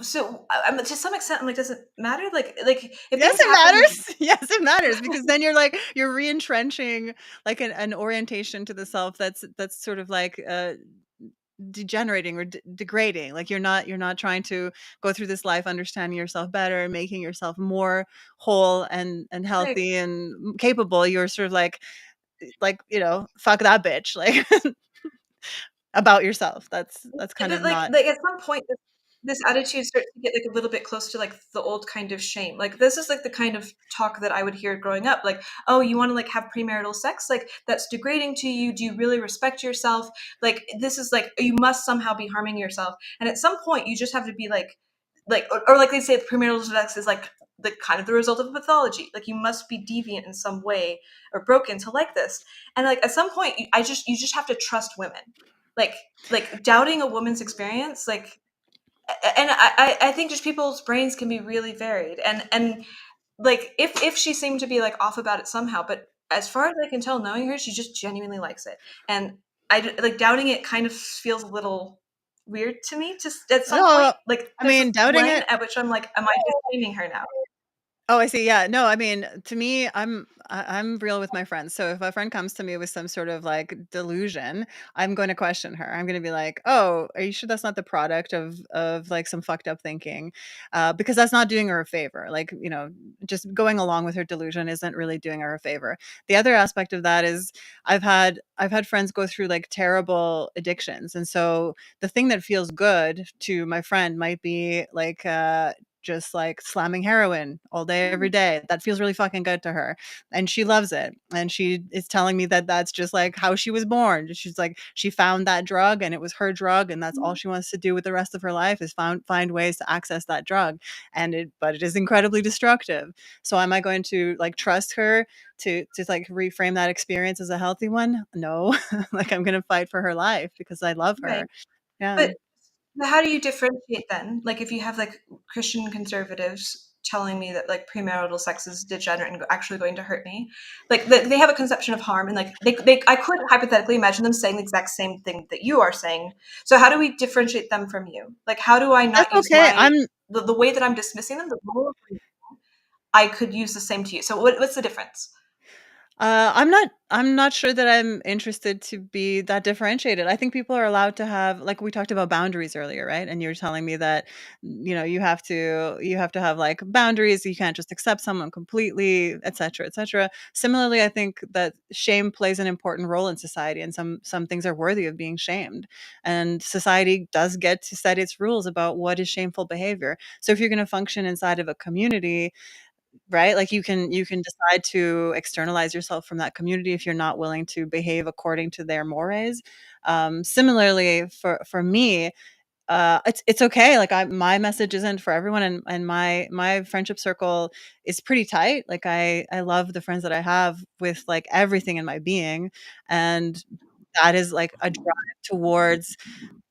B: so to some extent, I'm like, does it matter? Like if
A: Yes,
B: things
A: it
B: happen,
A: matters. Yes, it matters, because then you're re-entrenching like an orientation to the self that's sort of like degenerating or degrading. Like you're not trying to go through this life understanding yourself better, making yourself more whole and
B: like,
A: healthy and capable. You're sort of like fuck that bitch, like about yourself. That's kind of not.
B: like at some point, this attitude starts to get like a little bit close to like the old kind of shame. Like this is like the kind of talk that I would hear growing up. Like, oh, you want to like have premarital sex? Like that's degrading to you. Do you really respect yourself? Like this is like you must somehow be harming yourself. And at some point, you just have to be like or like they say premarital sex is like the kind of the result of a pathology. Like you must be deviant in some way or broken to like this. And like at some point, you just have to trust women. Like doubting a woman's experience, like and I think just people's brains can be really varied and like if she seemed to be like off about it somehow, but as far as I can tell knowing her, she just genuinely likes it. And like doubting it kind of feels a little weird to me just at some point.
A: No,
B: Like
A: I
B: there's
A: mean,
B: this
A: doubting
B: when
A: it.
B: at which I'm like, am I just shaming her now?
A: Oh, I see. Yeah. No, I mean, to me, I'm real with my friends. So if a friend comes to me with some sort of like delusion, I'm going to question her. I'm going to be like, "Oh, are you sure that's not the product of like some fucked up thinking?" Because that's not doing her a favor. Like, just going along with her delusion isn't really doing her a favor. The other aspect of that is I've had friends go through like terrible addictions, and so the thing that feels good to my friend might be like just like slamming heroin all day, every day. That feels really fucking good to her. And she loves it. And she is telling me that that's just like how she was born. She's like, she found that drug and it was her drug. And that's all she wants to do with the rest of her life is find ways to access that drug. But it is incredibly destructive. So am I going to like trust her to like reframe that experience as a healthy one? No. Like I'm going to fight for her life because I love
C: Right.
A: her. Yeah.
C: But how do you differentiate then? Like if you have like Christian conservatives telling me that like premarital sex is degenerate and actually going to hurt me, like they have a conception of harm, and like I could hypothetically imagine them saying the exact same thing that you are saying. So how do we differentiate them from you? Like how do I
A: That's
C: not use
A: okay.
C: the way that I'm dismissing them, the role of I could use the same to you. So what's the difference?
A: I'm not sure that I'm interested to be that differentiated. I think people are allowed to have, like we talked about boundaries earlier, right? And you were telling me that, you have to have like boundaries. You can't just accept someone completely, et cetera, et cetera. Similarly, I think that shame plays an important role in society, and some things are worthy of being shamed. And society does get to set its rules about what is shameful behavior. So if you're going to function inside of a community, right? Like you can decide to externalize yourself from that community if you're not willing to behave according to their mores. Similarly, for me, it's okay. Like my message isn't for everyone, and my friendship circle is pretty tight. Like I love the friends that I have with like everything in my being, and that is like a drive towards,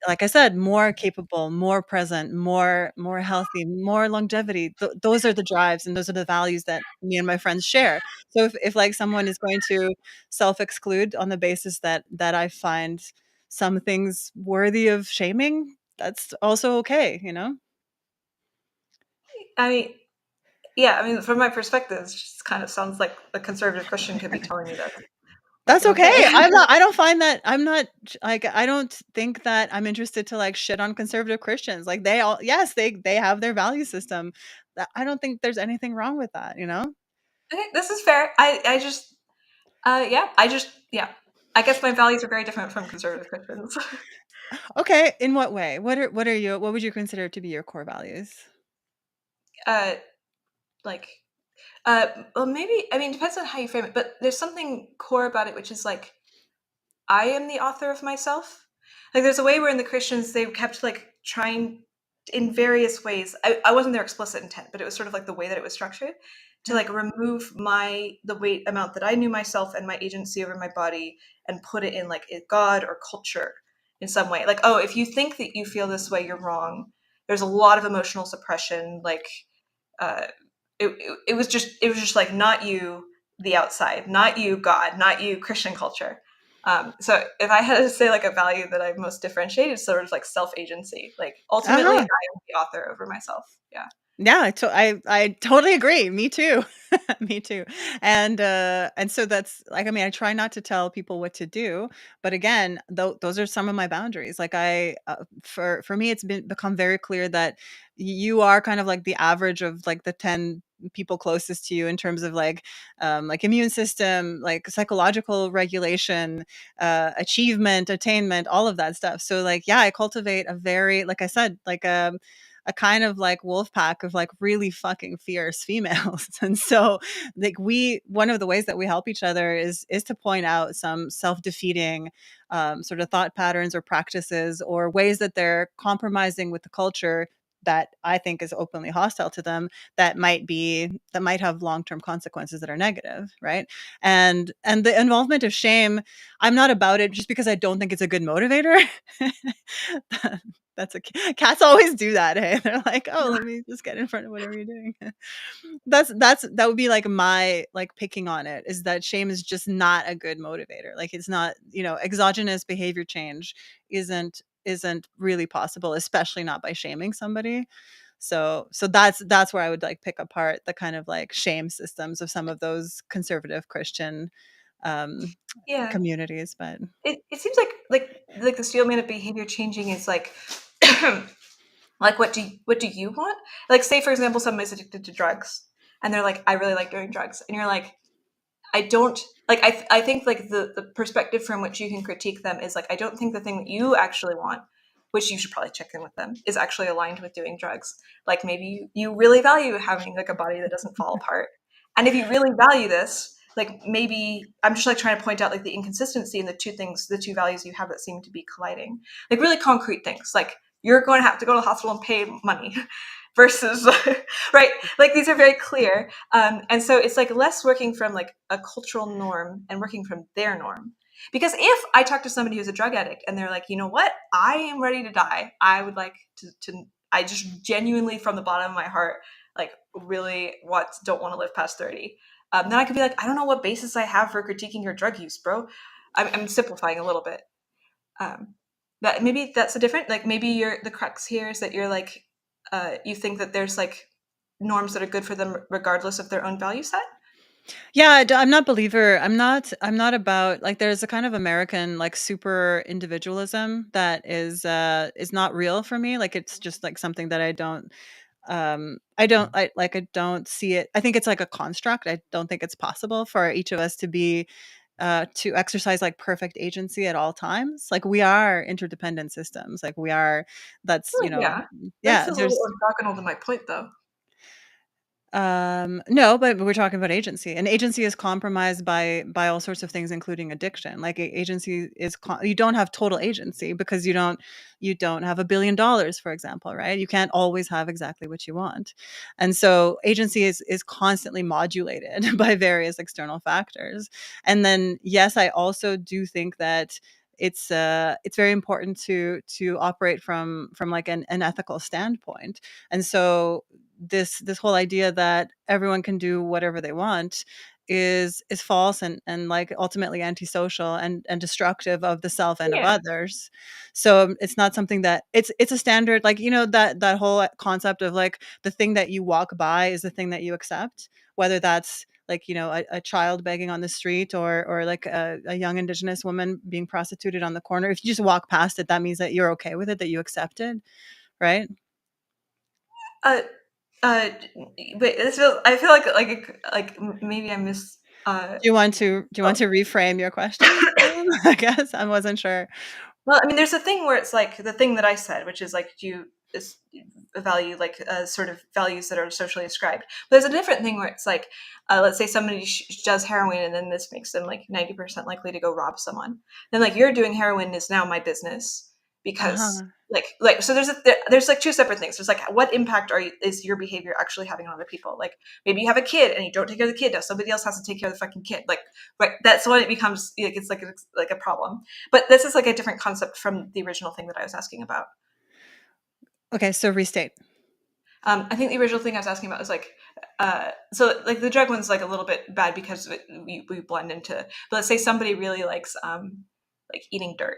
A: like I said, more capable, more present, more healthy, more longevity. Those are the drives and those are the values that me and my friends share. So if like someone is going to self-exclude on the basis that I find some things worthy of shaming, that's also okay, you know?
C: I mean, yeah, I mean, from my perspective, it just kind of sounds like a conservative Christian could be telling me that's
A: That's
C: fucking okay.
A: okay. I don't find that I'm not like, I don't think that I'm interested to like shit on conservative Christians. Like they all, yes, they have their value system. I don't think there's anything wrong with that, you know?
C: Okay, this is fair. I just yeah, yeah. I guess my values are very different from conservative Christians.
A: Okay, in what way? What would you consider to be your core values?
C: uh like well, maybe, I mean, it depends on how you frame it, but there's something core about it which is like I am the author of myself. Like there's a way where in the Christians they kept like trying in various ways. I wasn't their explicit intent, but it was sort of like the way that it was structured to
A: Yeah.
C: like remove the weight amount that I knew myself and my agency over my body and put it in like a God or culture in some way. Like, oh, if you think that you feel this way, you're wrong. There's a lot of emotional suppression, like uh, it was just like not you, the outside, not you, God, not you, Christian culture. So if I had to say like a value that I most differentiate, it's sort of like self agency. Like ultimately, I
A: Uh-huh.
C: am the author over myself. Yeah.
A: Yeah, I totally agree. Me too. Me too. And so that's like, I mean, I try not to tell people what to do, but again, those are some of my boundaries. Like for me, it's become very clear that you are kind of like the average of like the 10 people closest to you in terms of like immune system, like psychological regulation, achievement, attainment, all of that stuff. So like, yeah, I cultivate a very, like I said, like a kind of like wolf pack of like really fucking fierce females. And so like one of the ways that we help each other is to point out some self-defeating sort of thought patterns or practices or ways that they're compromising with the culture that I think is openly hostile to them, that might have long-term consequences that are negative, right? And the involvement of shame, I'm not about it just because I don't think it's a good motivator. That's cats always do that. Hey, they're like, oh, let me just get in front of whatever you're doing. That would be like my like picking on it, is that shame is just not a good motivator. Like it's not, exogenous behavior change isn't really possible, especially not by shaming somebody. So that's where I would like pick apart the kind of like shame systems of some of those conservative Christian um
C: Yeah.
A: communities. But
C: It seems like the steel man of behavior changing is like like what do you want? Like say for example someone is addicted to drugs and they're like I really like doing drugs and you're like I don't like I think like the perspective from which you can critique them is like I don't think the thing that you actually want which you should probably check in with them, is actually aligned with doing drugs. Like maybe you really value having like a body that doesn't fall apart. And if you really value this, like maybe I'm just like trying to point out like the inconsistency in the two values you have that seem to be colliding. Like really concrete things, like you're going to have to go to the hospital and pay money versus right, like these are very clear. And so it's like less working from like a cultural norm and working from their norm. Because if I talk to somebody who's a drug addict and they're like, you know what, I am ready to die, I would like to I just genuinely from the bottom of my heart like really don't want to live past 30, then I could be like, I don't know what basis I have for critiquing your drug use, bro. I'm simplifying a little bit. That maybe that's a different, like maybe the crux here is that you're like, you think that there's like norms that are good for them regardless of their own value set.
A: Yeah, I'm not believer. I'm not about like there's a kind of American like super individualism that is not real for me. Like it's just like something that I don't see it. I think it's like a construct. I don't think it's possible for each of us to be to exercise like perfect agency at all times. Like we are interdependent systems. Like we are that's,
C: Oh, yeah, that
A: yeah,
C: feels a little
A: there's
C: orthogonal to my point though.
A: no, but we're talking about agency, and agency is compromised by all sorts of things, including addiction. Like agency is you don't have total agency because you don't have $1 billion, for example, right? You can't always have exactly what you want, and so agency is constantly modulated by various external factors. And then yes, I also do think that it's very important to operate from like an ethical standpoint. And so this whole idea that everyone can do whatever they want is false and like ultimately antisocial and destructive of the self and of
C: Yeah.
A: others. So it's not something that it's a standard, like that whole concept of like the thing that you walk by is the thing that you accept, whether that's like a child begging on the street or like a young indigenous woman being prostituted on the corner. If you just walk past it, that means that you're okay with it, that you accept it, right?
C: Uh, uh, wait, I feel like maybe I miss.
A: Do you want to reframe your question? I guess I wasn't sure.
C: Well, I mean, there's a thing where it's like the thing that I said, which is like, do you value like sort of values that are socially ascribed? But there's a different thing where it's like, let's say somebody does heroin, and then this makes them like 90% likely to go rob someone. Then like you're doing heroin is now my business because
A: Uh-huh.
C: like so there's like two separate things. There's like what impact is your behavior actually having on other people? Like maybe you have a kid and you don't take care of the kid. Now somebody else has to take care of the fucking kid. Like right, that's when it becomes like it's like a problem. But this is like a different concept from the original thing that I was asking about.
A: Okay, so restate.
C: I think the original thing I was asking about was like, so like the drug one's like a little bit bad because we blend into. But let's say somebody really likes like eating dirt,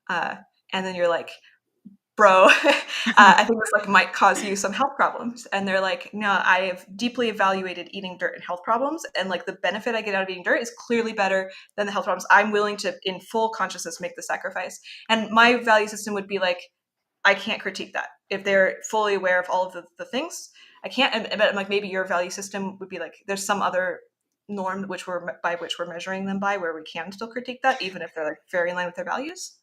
C: and then you're like, bro, I think this like might cause you some health problems. And they're like, no, I have deeply evaluated eating dirt and health problems, and like the benefit I get out of eating dirt is clearly better than the health problems. I'm willing to, in full consciousness, make the sacrifice. And my value system would be like, I can't critique that if they're fully aware of all of the things. I can't. But like maybe your value system would be like, there's some other norm which we're measuring them by, where we can still critique that, even if they're like very in line with their values.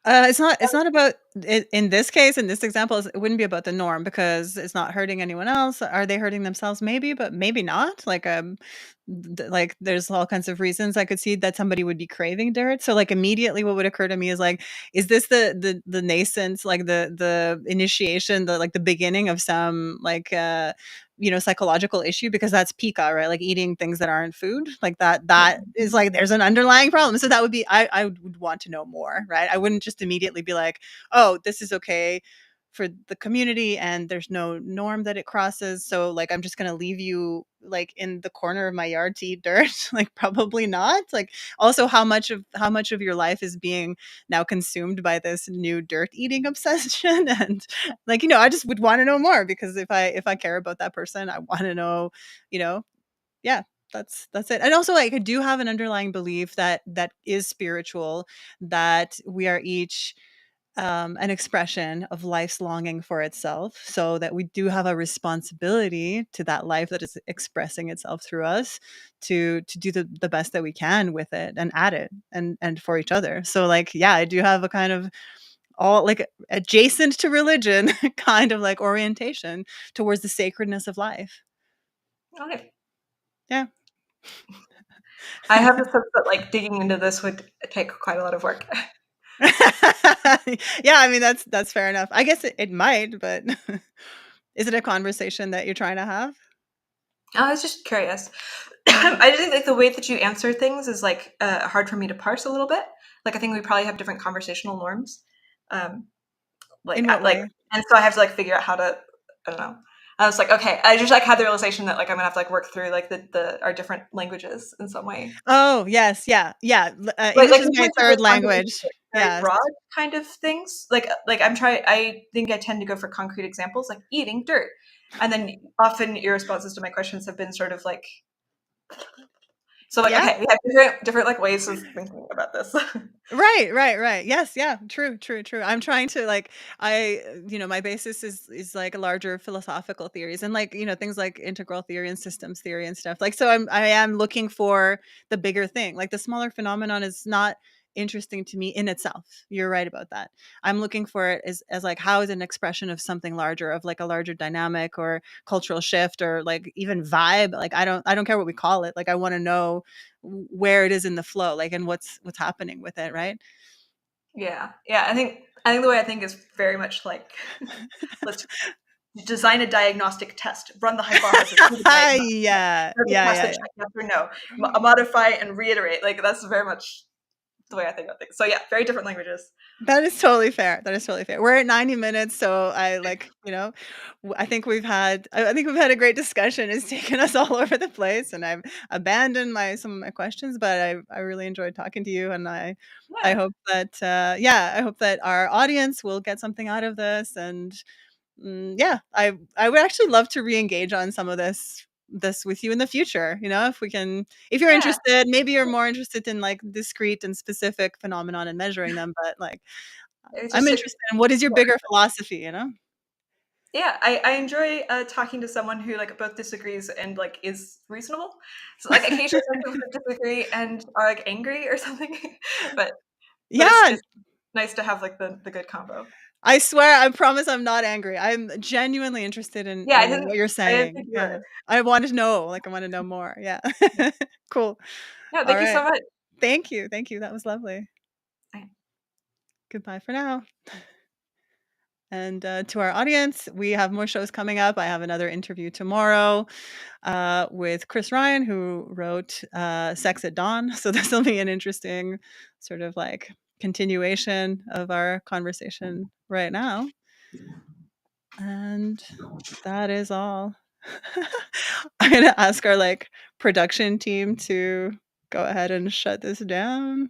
A: It's not about in this case, in this example, it wouldn't be about the norm because it's not hurting anyone else. Are they hurting themselves? Maybe, but maybe not. Like like there's all kinds of reasons I could see that somebody would be craving dirt. So like immediately what would occur to me is like, is this the nascent, like the initiation, the like the beginning of some like psychological issue? Because that's pica, right? Like eating things that aren't food, like that is like there's an underlying problem. So that would be I would want to know more, right? I wouldn't just immediately be like, oh, this is okay for the community and there's no norm that it crosses, so like I'm just going to leave you like in the corner of my yard to eat dirt. Like probably not. Like also how much of your life is being now consumed by this new dirt eating obsession. And like I just would want to know more, because if I care about that person, I want to know, you know yeah, that's it. And also like I do have an underlying belief that is spiritual, that we are each an expression of life's longing for itself, so that we do have a responsibility to that life that is expressing itself through us to do the best that we can with it and at it and for each other. So like yeah, I do have a kind of all like adjacent to religion kind of like orientation towards the sacredness of life.
C: Okay.
A: Yeah.
C: I have the sense that like digging into this would take quite a lot of work.
A: Yeah, I mean that's fair enough. I guess it might, but is it a conversation that you're trying to have?
C: I was just curious. I just think like the way that you answer things is like hard for me to parse a little bit. Like I think we probably have different conversational norms. Like
A: In what
C: like,
A: way?
C: and so I have to like figure out how to. I don't know. I was like, okay. I just like had the realization that like I'm gonna have to like work through like the our different languages in some way.
A: Oh, yes, yeah, yeah.
C: Like
A: English is
C: in
A: my
C: terms of
A: third
C: responding to
A: language.
C: like, very
A: Yes.
C: broad kind of things. Like I'm trying. I think I tend to go for concrete examples, like eating dirt, and then often your responses to my questions have been sort of like. So like,
A: Yeah.
C: okay, we have different like ways of thinking about this.
A: Right. Yes, yeah. True. I'm trying to like my basis is like larger philosophical theories and like, things like integral theory and systems theory and stuff. Like so I am looking for the bigger thing. Like the smaller phenomenon is not interesting to me in itself. You're right about that. I'm looking for it as like how is an expression of something larger, of like a larger dynamic or cultural shift or like even vibe. Like I don't care what we call it. Like I want to know where it is in the flow, like and what's happening with it, right?
C: Yeah. I think the way I think is very much like let's design a diagnostic test, run the hypothesis, do the diagnostic test,
A: Yeah,
C: there's a pass the
A: yeah.
C: check, yes or no, modify and reiterate. Like that's very much the way I think of things. So yeah, very different languages.
A: That is totally fair. We're at 90 minutes, so I like, I think we've had a great discussion. It's taken us all over the place, and I've abandoned some of my questions, but I really enjoyed talking to you, and I
C: Yeah.
A: hope that I hope that our audience will get something out of this, and yeah, I would actually love to re-engage on some of this with you in the future. If you're
C: Yeah.
A: interested, maybe you're more interested in like discrete and specific phenomenon and measuring them, but like
C: It's
A: I'm
C: just
A: interested in what is your
C: yeah.
A: bigger philosophy?
C: Yeah, I enjoy talking to someone who like both disagrees and like is reasonable. So like occasionally some people disagree and are like angry or something, but
A: Yeah,
C: it's nice to have like the good combo.
A: I swear, I promise I'm not angry. I'm genuinely interested in
C: Yeah,
A: what you're
C: I didn't think
A: saying.
C: you
A: Yeah.
C: were.
A: I want to know more. Yeah. Cool.
C: No,
A: All
C: thank you
A: right.
C: so much.
A: Thank you. That was lovely.
C: Okay.
A: Goodbye for now. And to our audience, we have more shows coming up. I have another interview tomorrow with Chris Ryan, who wrote Sex at Dawn. So this will be an interesting sort of like continuation of our conversation right now. And that is all. I'm going to ask our like production team to go ahead and shut this down.